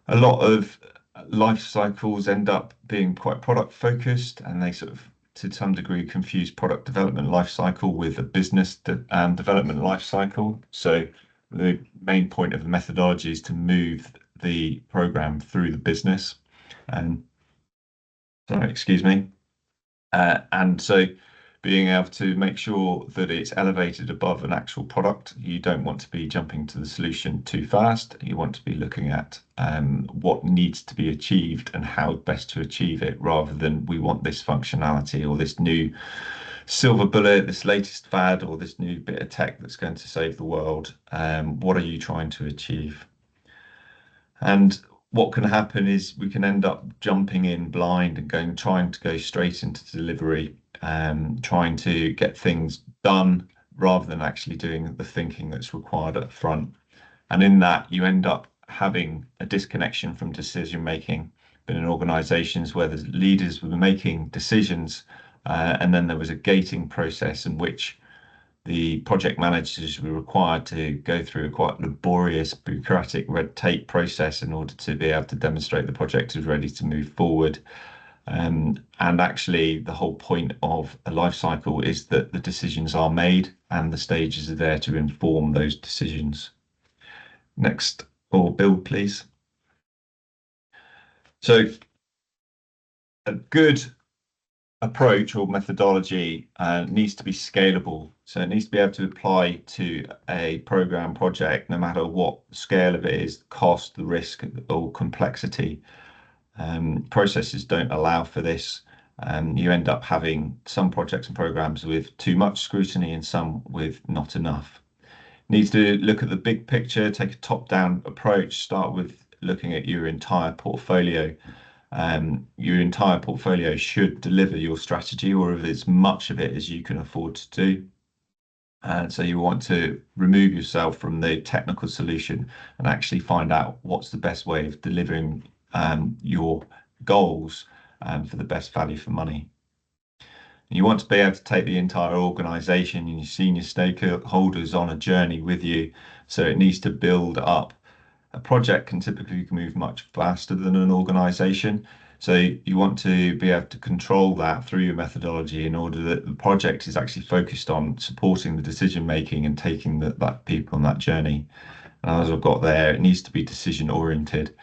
A lot of life cycles end up being quite product focused, and they sort of to some degree confuse product development life cycle with a business development life cycle. So the main point of the methodology is to move the program through the business. And so being able to make sure that it's elevated above an actual product. You don't want to be jumping to the solution too fast. You want to be looking at what needs to be achieved and how best to achieve it, rather than we want this functionality or this new silver bullet, this latest fad, or this new bit of tech that's going to save the world. What are you trying to achieve? And what can happen is we can end up jumping in blind and trying to go straight into delivery, trying to get things done rather than actually doing the thinking that's required up front. And in that, you end up having a disconnection from decision making. Been in organizations where the leaders were making decisions, and then there was a gating process in which the project managers were required to go through a quite laborious bureaucratic red tape process in order to be able to demonstrate the project is ready to move forward. And actually, the whole point of a life cycle is that the decisions are made and the stages are there to inform those decisions. Next, or build, please. So a good approach or methodology needs to be scalable. So it needs to be able to apply to a program project, no matter what scale of it is, the cost, the risk, or complexity. Processes don't allow for this. You end up having some projects and programs with too much scrutiny and some with not enough. Needs to look at the big picture, take a top-down approach, start with looking at your entire portfolio. Your entire portfolio should deliver your strategy, or as much of it as you can afford to do. And so you want to remove yourself from the technical solution and actually find out what's the best way of delivering your goals for the best value for money. You want to be able to take the entire organization and your senior stakeholders on a journey with you. So it needs to build up. A project can typically move much faster than an organization. So you want to be able to control that through your methodology in order that the project is actually focused on supporting the decision making and taking that people on that journey. And as I've got there, it needs to be decision oriented.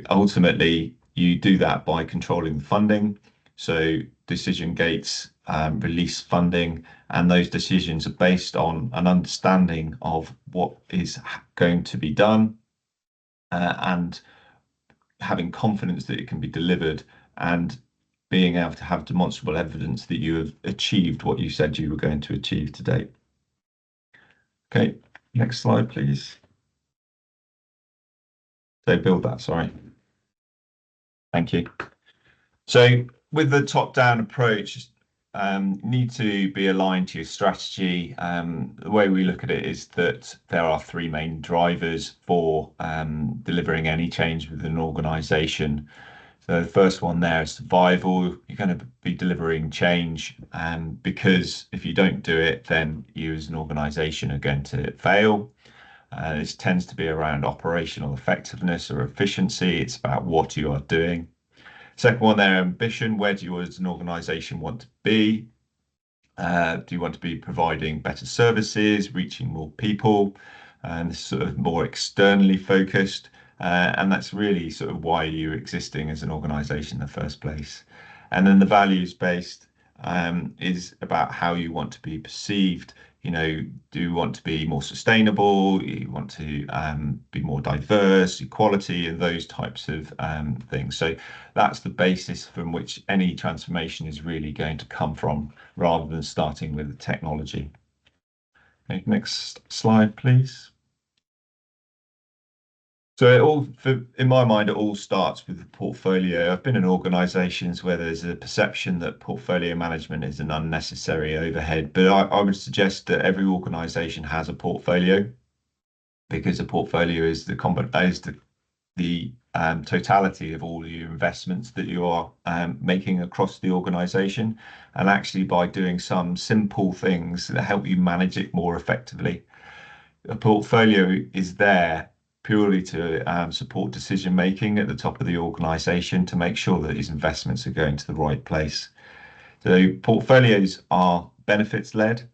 Ultimately, you do that by controlling the funding. So decision gates release funding, and those decisions are based on an understanding of what is going to be done and having confidence that it can be delivered, and being able to have demonstrable evidence that you have achieved what you said you were going to achieve to date. Okay, next slide, please. So build that, sorry. Thank you. So with the top-down approach, need to be aligned to your strategy. The way we look at it is that there are three main drivers for delivering any change within an organization. So the first one there is survival. You're going to be delivering change, because if you don't do it, then you as an organization are going to fail. This tends to be around operational effectiveness or efficiency. It's about what you are doing. Second one there, ambition. Where do you as an organization want to be? Do you want to be providing better services, reaching more people, and sort of more externally focused? And that's really sort of why you're existing as an organization in the first place. And then the values based is about how you want to be perceived. Do you want to be more sustainable? You want to be more diverse, equality, and those types of things. So that's the basis from which any transformation is really going to come from, rather than starting with the technology. Okay, next slide, please. So in my mind, it all starts with the portfolio. I've been in organizations where there's a perception that portfolio management is an unnecessary overhead, but I would suggest that every organization has a portfolio, because a portfolio is the totality of all your investments that you are making across the organization. And actually, by doing some simple things that help you manage it more effectively, a portfolio is there purely to support decision making at the top of the organization, to make sure that these investments are going to the right place. So portfolios are benefits led,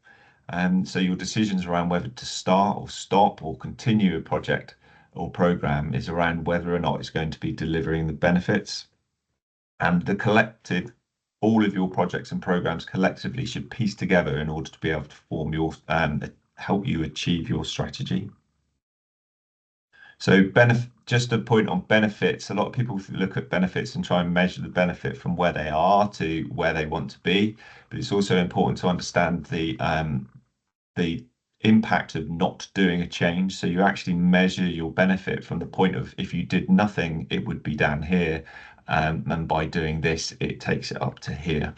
and so your decisions around whether to start or stop or continue a project or program is around whether or not it's going to be delivering the benefits. And all of your projects and programs collectively should piece together in order to be able to form your help you achieve your strategy. So just a point on benefits. A lot of people look at benefits and try and measure the benefit from where they are to where they want to be, but it's also important to understand the impact of not doing a change. So you actually measure your benefit from the point of, if you did nothing, it would be down here, and by doing this, it takes it up to here.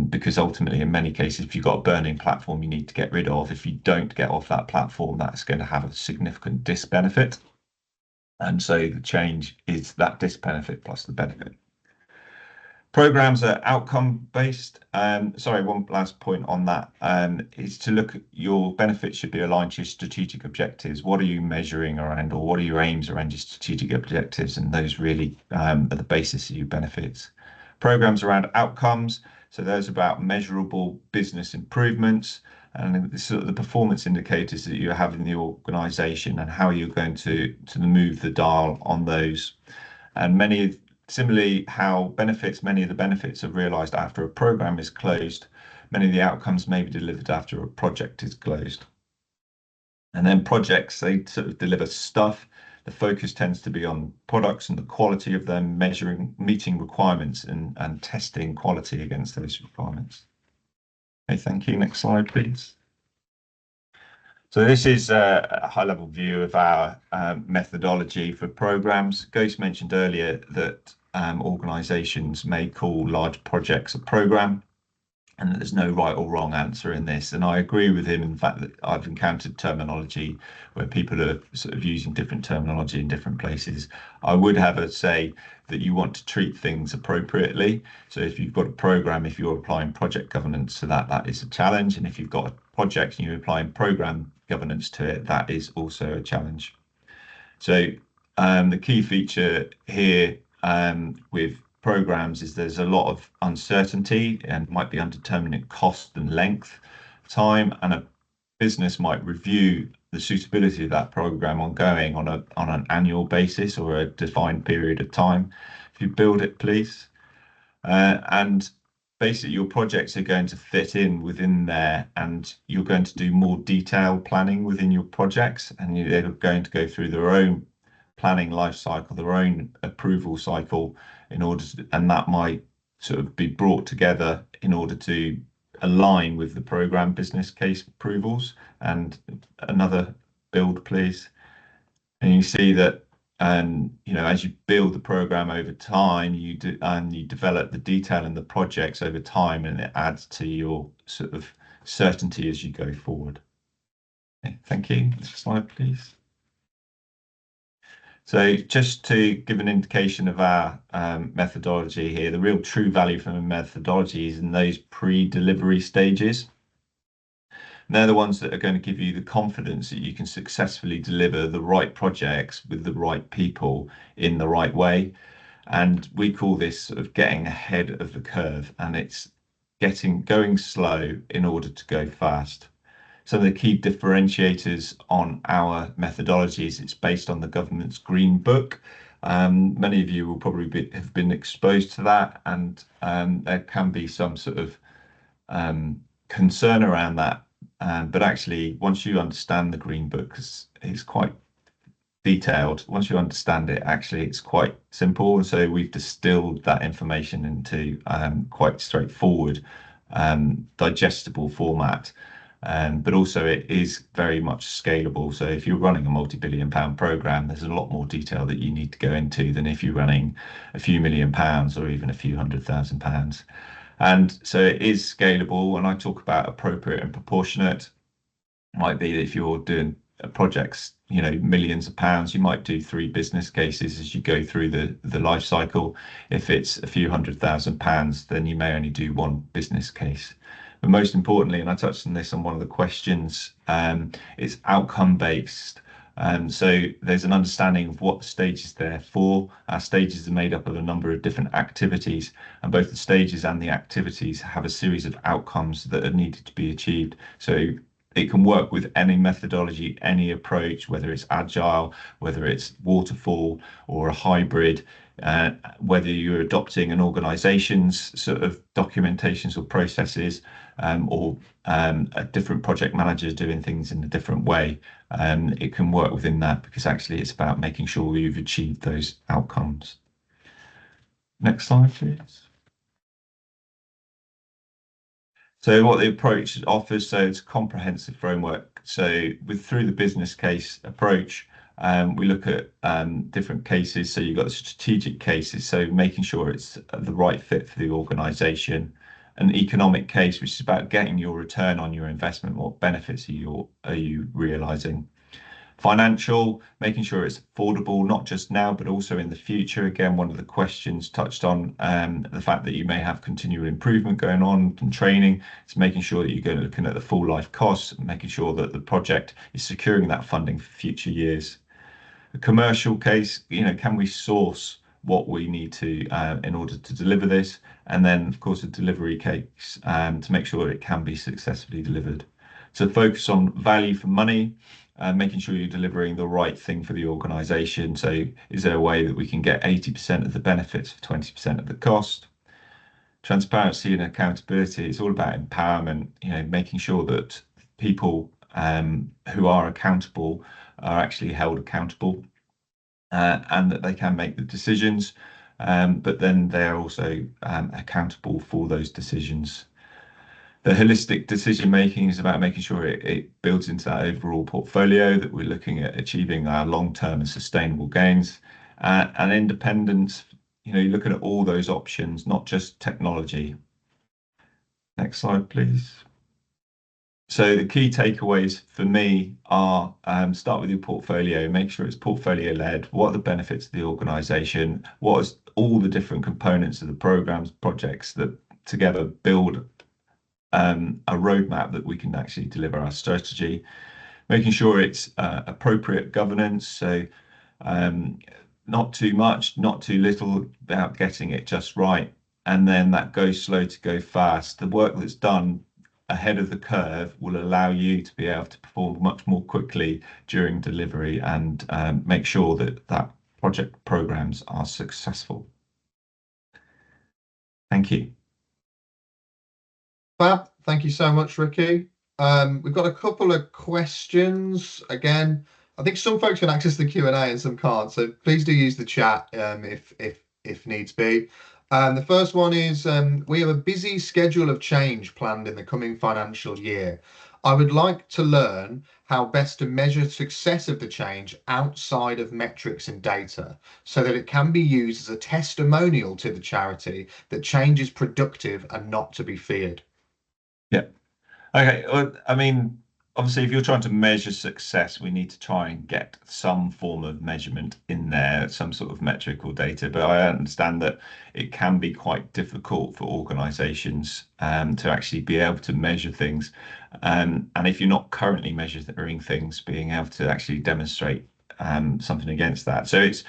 Because ultimately, in many cases, if you've got a burning platform you need to get rid of, if you don't get off that platform, that's going to have a significant disbenefit. And so the change is that disbenefit plus the benefit. Programs are outcome based. Sorry, one last point on that is to look at your benefits should be aligned to your strategic objectives. What are you measuring around, or what are your aims around your strategic objectives? And those really are the basis of your benefits. Programs around outcomes. So those about measurable business improvements and sort of the performance indicators that you have in the organization, and how you're going to move the dial on those. And similarly, many of the benefits are realized after a program is closed. Many of the outcomes may be delivered after a project is closed. And then projects, they sort of deliver stuff. The focus tends to be on products and the quality of them, meeting requirements and testing quality against those requirements. Okay, thank you. Next slide, please. So this is a high-level view of our methodology for programs. Gous mentioned earlier that organizations may call large projects a program, and that there's no right or wrong answer in this. And I agree with him in the fact that I've encountered terminology where people are sort of using different terminology in different places. I would have a say that you want to treat things appropriately. So if you've got a program, if you're applying project governance to that, that is a challenge. And if you've got a project and you're applying program governance to it, that is also a challenge. So the key feature here with programs is there's a lot of uncertainty and might be undeterminate cost and length time, and a business might review the suitability of that program ongoing on an annual basis or a defined period of time. If you build it, please. And basically your projects are going to fit in within there, and you're going to do more detailed planning within your projects, and they're going to go through their own planning life cycle, their own approval cycle, and that might sort of be brought together in order to align with the program business case approvals. And another build, please. And you see that, as you build the program over time, you develop the detail in the projects over time, and it adds to your sort of certainty as you go forward. Okay, thank you. Next slide, please. So just to give an indication of our methodology here, the real true value from a methodology is in those pre-delivery stages. And they're the ones that are going to give you the confidence that you can successfully deliver the right projects with the right people in the right way. And we call this sort of getting ahead of the curve, and it's going slow in order to go fast. Some of the key differentiators on our methodologies, it's based on the government's Green Book. Many of you will probably have been exposed to that, and there can be some sort of concern around that. But actually, once you understand the Green Book, it's quite detailed. Once you understand it, actually, it's quite simple. And so we've distilled that information into quite straightforward, digestible format. But also it is very much scalable. So if you're running a multi-billion-pound program, there's a lot more detail that you need to go into than if you're running a few £1,000,000 or even a few £100,000. And so it is scalable. And I talk about appropriate and proportionate. Might be that if you're doing projects, millions of pounds, you might do 3 business cases as you go through the life cycle. If it's a few £100,000, then you may only do 1 business case. But most importantly, and I touched on this on one of the questions, it's outcome based. So there's an understanding of what the stage is there for. Our stages are made up of a number of different activities, and both the stages and the activities have a series of outcomes that are needed to be achieved. So it can work with any methodology, any approach, whether it's agile, whether it's waterfall or a hybrid, whether you're adopting an organization's sort of documentations or processes, or a different project manager doing things in a different way. It can work within that, because actually it's about making sure you've achieved those outcomes. Next slide, please. So what the approach offers, so it's a comprehensive framework. So through the business case approach, we look at different cases. So you've got the strategic cases, so making sure it's the right fit for the organization. An economic case, which is about getting your return on your investment. What benefits are you realizing? Financial, making sure it's affordable, not just now, but also in the future. Again, one of the questions touched on the fact that you may have continual improvement going on and training. It's making sure that you're looking at the full life costs, making sure that the project is securing that funding for future years. A commercial case, can we source what we need to in order to deliver this? And then, of course, a delivery case to make sure it can be successfully delivered. So focus on value for money, making sure you're delivering the right thing for the organization. So is there a way that we can get 80% of the benefits for 20% of the cost? Transparency and accountability, it's all about empowerment, making sure that people who are accountable are actually held accountable, and that they can make the decisions, but then they're also accountable for those decisions. The holistic decision making is about making sure it builds into that overall portfolio, that we're looking at achieving our long-term and sustainable gains. And independence, you're looking at all those options, not just technology. Next slide, please. So the key takeaways for me are start with your portfolio, make sure it's portfolio led. What are the benefits of the organization? What is all the different components of the programs, projects that together build a roadmap that we can actually deliver our strategy, making sure it's appropriate governance. So not too much, not too little, about getting it just right. And then that goes slow to go fast. The work that's done ahead of the curve will allow you to be able to perform much more quickly during delivery and make sure that project programs are successful. Thank you. Fab. Thank you so much, Ricky. We've got a couple of questions. Again, I think some folks can access the Q&A and some can't, so please do use the chat if needs be. The first one is, we have a busy schedule of change planned in the coming financial year. I would like to learn how best to measure success of the change outside of metrics and data, so that it can be used as a testimonial to the charity that change is productive and not to be feared. Yeah. Okay. Well, I mean, obviously, if you're trying to measure success, we need to try and get some form of measurement in there, some sort of metric or data. But I understand that it can be quite difficult for organizations to actually be able to measure things. And if you're not currently measuring things, being able to actually demonstrate something against that. So it's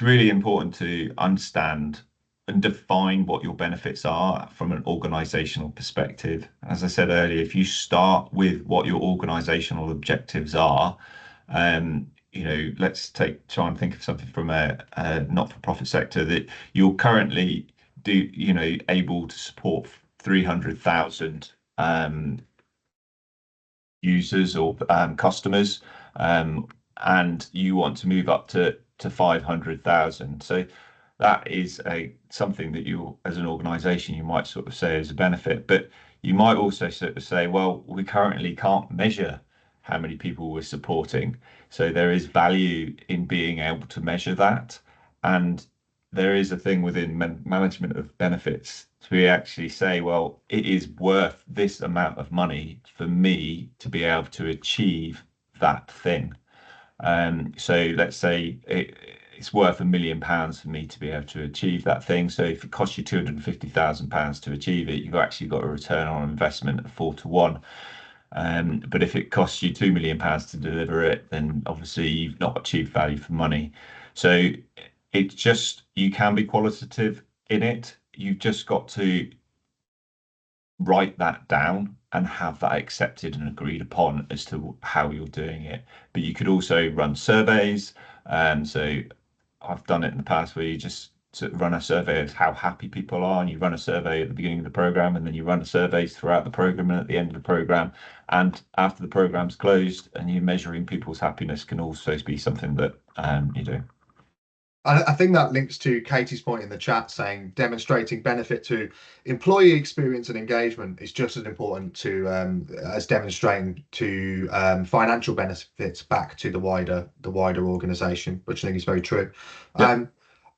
really important to understand and define what your benefits are from an organizational perspective. As I said earlier, if you start with what your organizational objectives are, let's try and think of something from a not-for-profit sector that you're currently able to support 300,000 users or customers, and you want to move up to 500,000. So that is something that you, as an organization, you might sort of say is a benefit, but you might also sort of say, well, we currently can't measure how many people we're supporting. So there is value in being able to measure that. And there is a thing within management of benefits to actually say, well, it is worth this amount of money for me to be able to achieve that thing. So let's say it's worth £1 million for me to be able to achieve that thing. So if it costs you £250,000 to achieve it, you've actually got a return on investment of 4 to 1. But if it costs you £2 million to deliver it, then obviously you've not achieved value for money. So it's just, you can be qualitative in it. You've just got to write that down and have that accepted and agreed upon as to how you're doing it. But you could also run surveys. So I've done it in the past where you just run a survey of how happy people are, and you run a survey at the beginning of the program, and then you run surveys throughout the program and at the end of the program. And after the program's closed, and you're measuring people's happiness can also be something that you do. I think that links to Katie's point in the chat saying demonstrating benefit to employee experience and engagement is just as important to as demonstrating to financial benefits back to the wider organization, which I think is very true. Yep.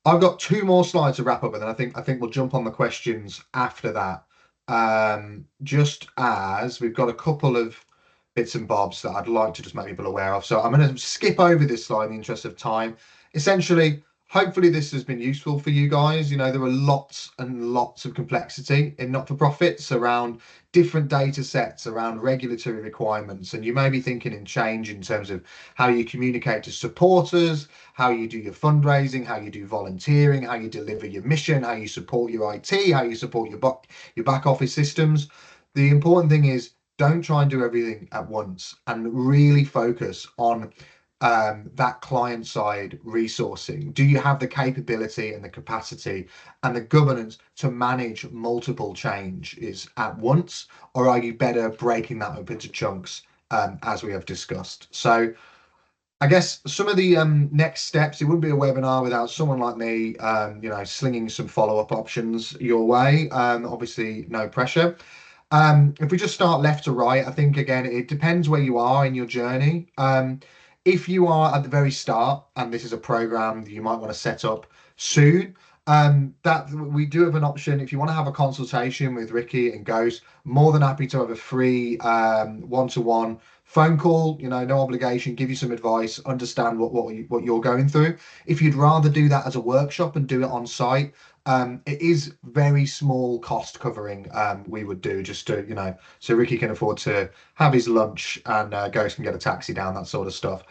I've got 2 more slides to wrap up, and then I think we'll jump on the questions after that. Just as we've got a couple of bits and bobs that I'd like to just make people aware of. So I'm going to skip over this slide in the interest of time. Essentially, hopefully this has been useful for you guys. You know, there are lots and lots of complexity in not-for-profits around different data sets, around regulatory requirements, and you may be thinking in change in terms of how you communicate to supporters, how you do your fundraising, how you do volunteering, how you deliver your mission, how you support your IT, how you support your back office systems. The important thing is, don't try and do everything at once, and really focus on that client side resourcing. Do you have the capability and the capacity and the governance to manage multiple changes at once, or are you better breaking that up into chunks, as we have discussed? So I guess some of the next steps, it wouldn't be a webinar without someone like me, slinging some follow-up options your way. Obviously, no pressure. If we just start left to right, I think, again, it depends where you are in your journey. If you are at the very start and this is a program that you might want to set up soon, that we do have an option. If you want to have a consultation with Ricky and Gous, more than happy to have a free one-to-one phone call, no obligation, give you some advice, understand what you're going through. If you'd rather do that as a workshop and do it on site, it is very small cost covering. We would do just to, so Ricky can afford to have his lunch and Gous can get a taxi down, that sort of stuff.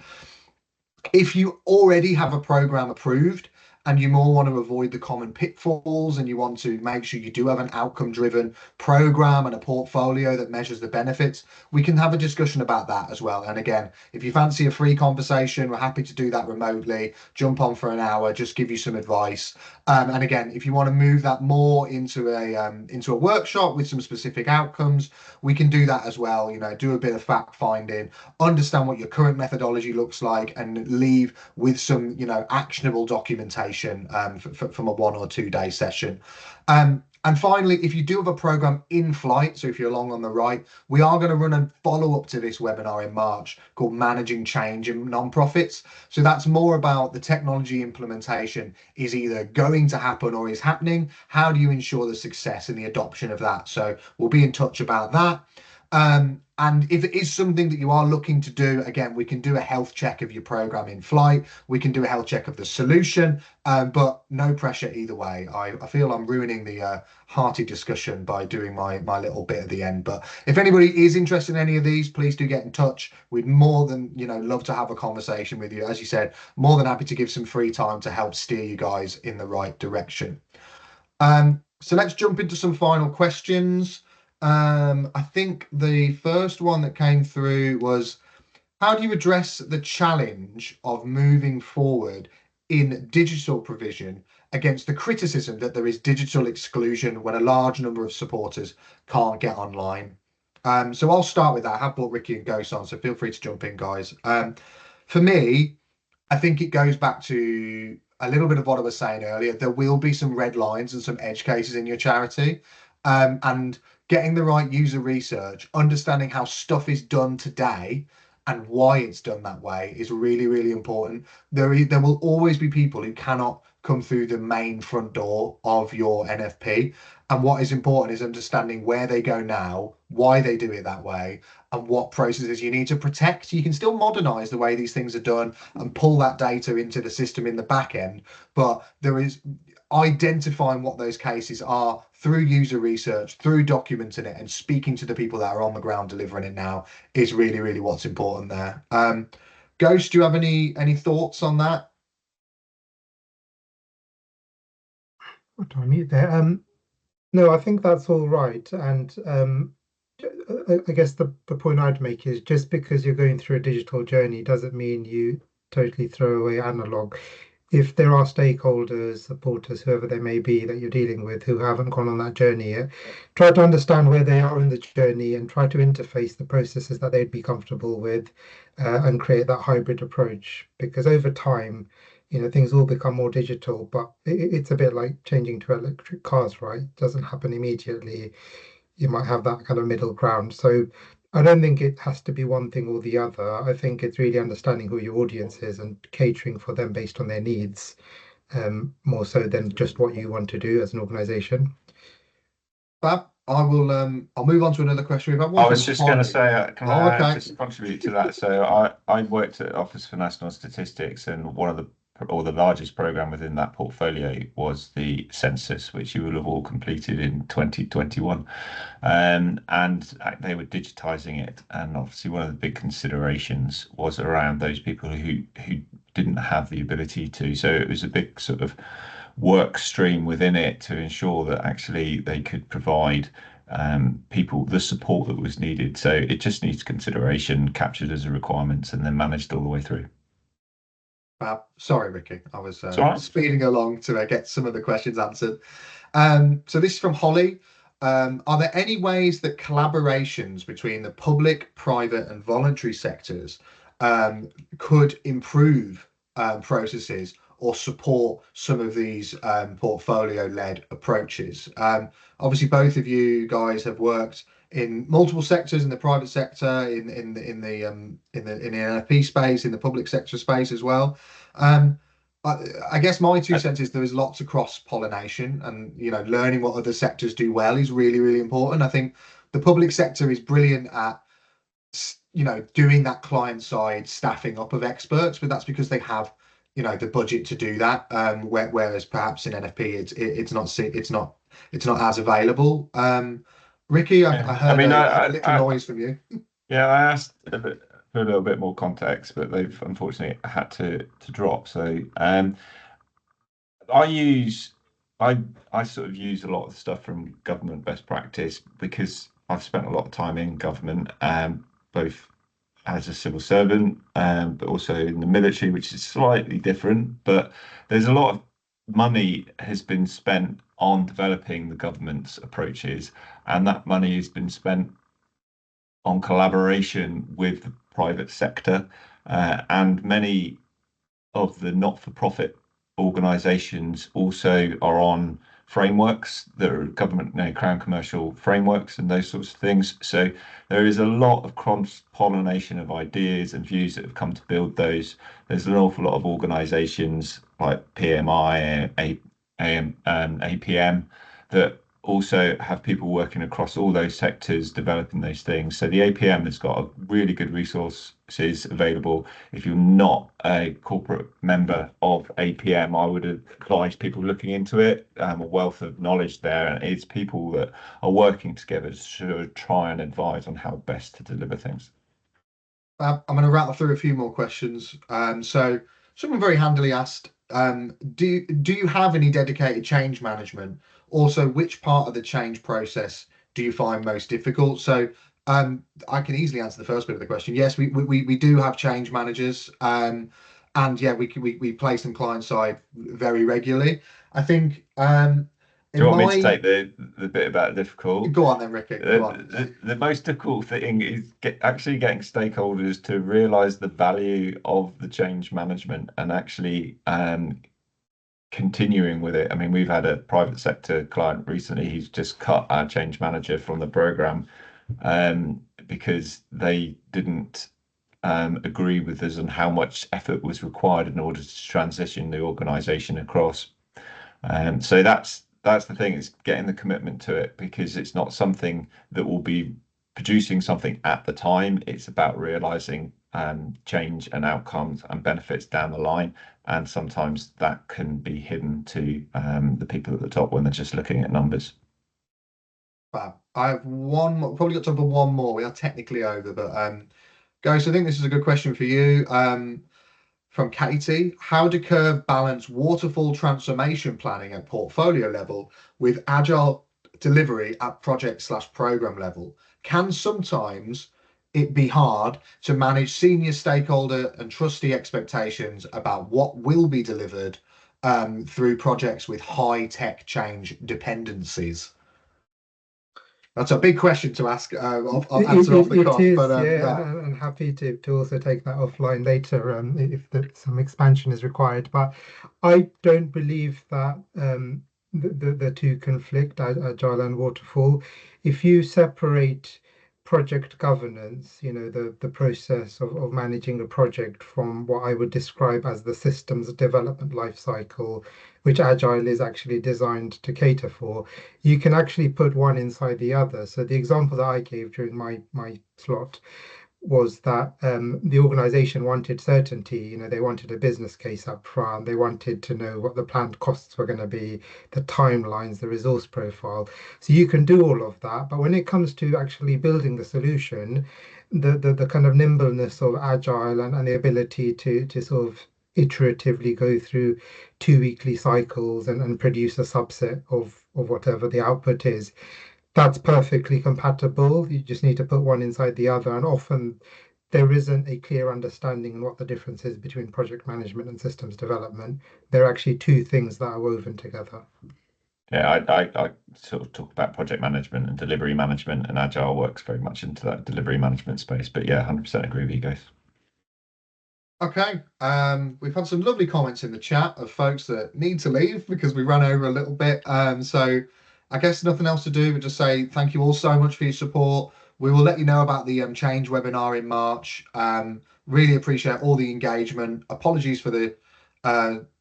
If you already have a program approved and you more want to avoid the common pitfalls and you want to make sure you do have an outcome-driven program and a portfolio that measures the benefits, we can have a discussion about that as well. And again, if you fancy a free conversation, we're happy to do that remotely, jump on for an hour, just give you some advice. And again, if you want to move that more into a workshop with some specific outcomes, we can do that as well. Do a bit of fact finding, understand what your current methodology looks like, and leave with some actionable documentation from a 1 or 2 day session. And finally, if you do have a program in flight, so if you're along on the right, we are going to run a follow-up to this webinar in March called Managing Change in Nonprofits. So that's more about the technology implementation is either going to happen or is happening. How do you ensure the success and the adoption of that? So we'll be in touch about that. And if it is something that you are looking to do, again, we can do a health check of your program in flight. We can do a health check of the solution, but no pressure either way. I feel I'm ruining the hearty discussion by doing my little bit at the end. But if anybody is interested in any of these, please do get in touch. We'd more than love to have a conversation with you. As you said, more than happy to give some free time to help steer you guys in the right direction. So let's jump into some final questions. I think the first one that came through was, how do you address the challenge of moving forward in digital provision against the criticism that there is digital exclusion when a large number of supporters can't get online? So I'll start with that. I have brought Ricky and Gous on, so feel free to jump in, guys. For me, I think it goes back to a little bit of what I was saying earlier. There will be some red lines and some edge cases in your charity. And getting the right user research, understanding how stuff is done today and why it's done that way is really, really important. There will always be people who cannot come through the main front door of your NFP. And what is important is understanding where they go now, why they do it that way, and what processes you need to protect. You can still modernize the way these things are done and pull that data into the system in the back end, but there is identifying what those cases are through user research, through documenting it, and speaking to the people that are on the ground delivering it now is really, really what's important there. Gous, do you have any thoughts on that? What do I mute there? No, I think that's all right. And I guess the point I'd make is, just because you're going through a digital journey doesn't mean you totally throw away analog. If there are stakeholders, supporters, whoever they may be that you're dealing with who haven't gone on that journey yet, try to understand where they are in the journey and try to interface the processes that they'd be comfortable with, and create that hybrid approach. Because over time, things will become more digital, but it's a bit like changing to electric cars, right? It doesn't happen immediately. You might have that kind of middle ground. So I don't think it has to be one thing or the other. I think it's really understanding who your audience is and catering for them based on their needs, more so than just what you want to do as an organization. Fab. I'll move on to another question. We've had one I was from just going to Harvey. say, can I just contribute to that? So I worked at Office for National Statistics, and the largest program within that portfolio was the census, which you will have all completed in 2021. And they were digitizing it. And obviously one of the big considerations was around those people who didn't have the ability to. So it was a big sort of work stream within it to ensure that actually they could provide people the support that was needed. So it just needs consideration, captured as a requirement, and then managed all the way through. Sorry, Ricky, I was right. speeding along to get some of the questions answered. So this is from Holly. Are there any ways that collaborations between the public, private, and voluntary sectors could improve processes or support some of these portfolio-led approaches? Obviously, both of you guys have worked in multiple sectors, in the private sector, in the NFP space, in the public sector space as well. I guess my 2 cents is there is lots of cross-pollination, and learning what other sectors do well is really, really important. I think the public sector is brilliant at doing that client side staffing up of experts, but that's because they have the budget to do that. Whereas perhaps in NFP it's not as available. Ricky, I heard a little noise from you. Yeah, I asked for a little bit more context, but they've unfortunately had to drop. So I sort of use a lot of stuff from government best practice because I've spent a lot of time in government, both as a civil servant, but also in the military, which is slightly different. But there's a lot of money has been spent on developing the government's approaches, and that money has been spent on collaboration with the private sector, and many of the not-for-profit organisations also are on frameworks that are government, Crown commercial frameworks and those sorts of things. So there is a lot of cross-pollination of ideas and views that have come to build those. There's an awful lot of organisations like PMI, APM that also have people working across all those sectors developing those things. So the APM has got a really good resources available. If you're not a corporate member of APM, I would advise people looking into it. A wealth of knowledge there, and it's people that are working together to try and advise on how best to deliver things. I'm going to rattle through a few more questions. So someone very handily asked, do you have any dedicated change management? Also, which part of the change process do you find most difficult? So I can easily answer the first bit of the question. Yes, we do have change managers, and yeah, we place them client side very regularly. I think Do you in want me to my take the bit about difficult? go on then, Ricky. Go on. The most difficult thing is actually getting stakeholders to realize the value of the change management and actually continuing with it. I mean, we've had a private sector client recently who's just cut our change manager from the program because they didn't agree with us on how much effort was required in order to transition the organization across. So that's the thing, is getting the commitment to it, because it's not something that will be producing something at the time. It's about realizing change and outcomes and benefits down the line. And sometimes that can be hidden to the people at the top when they're just looking at numbers. Fab. I have one more, probably got time for one more. We are technically over, but Gous, I think this is a good question for you. From Katie, how do Kerv balance waterfall transformation planning at portfolio level with agile delivery at project/program level? Can sometimes it be hard to manage senior stakeholder and trustee expectations about what will be delivered through projects with high tech change dependencies? That's a big question to ask. I'll answer off the It cuff, is, but yeah, yeah. and happy to also take that offline later if some expansion is required. But I don't believe that the two conflict, agile and waterfall. If you separate project governance, the process of managing a project, from what I would describe as the systems development life cycle, which agile is actually designed to cater for, you can actually put one inside the other. So the example that I gave during my slot was that the organization wanted certainty. They wanted a business case up front. They wanted to know what the planned costs were going to be, the timelines, the resource profile. So you can do all of that. But when it comes to actually building the solution, the kind of nimbleness of agile and the ability to sort of iteratively go through 2 weekly cycles and produce a subset of whatever the output is, that's perfectly compatible. You just need to put one inside the other, and often there isn't a clear understanding on what the difference is between project management and systems development. They're actually two things that are woven together. Yeah, I sort of talk about project management and delivery management, and agile works very much into that delivery management space. But yeah, 100% agree with you guys. Okay, we've had some lovely comments in the chat of folks that need to leave because we ran over a little bit. So I guess nothing else to do but just say thank you all so much for your support. We will let you know about the change webinar in March. Really appreciate all the engagement. Apologies for the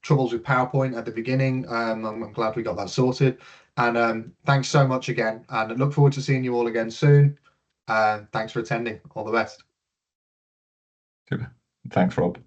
troubles with PowerPoint at the beginning. I'm glad we got that sorted. And thanks so much again. And I look forward to seeing you all again soon. Thanks for attending. All the best. Super. Thanks, Rob.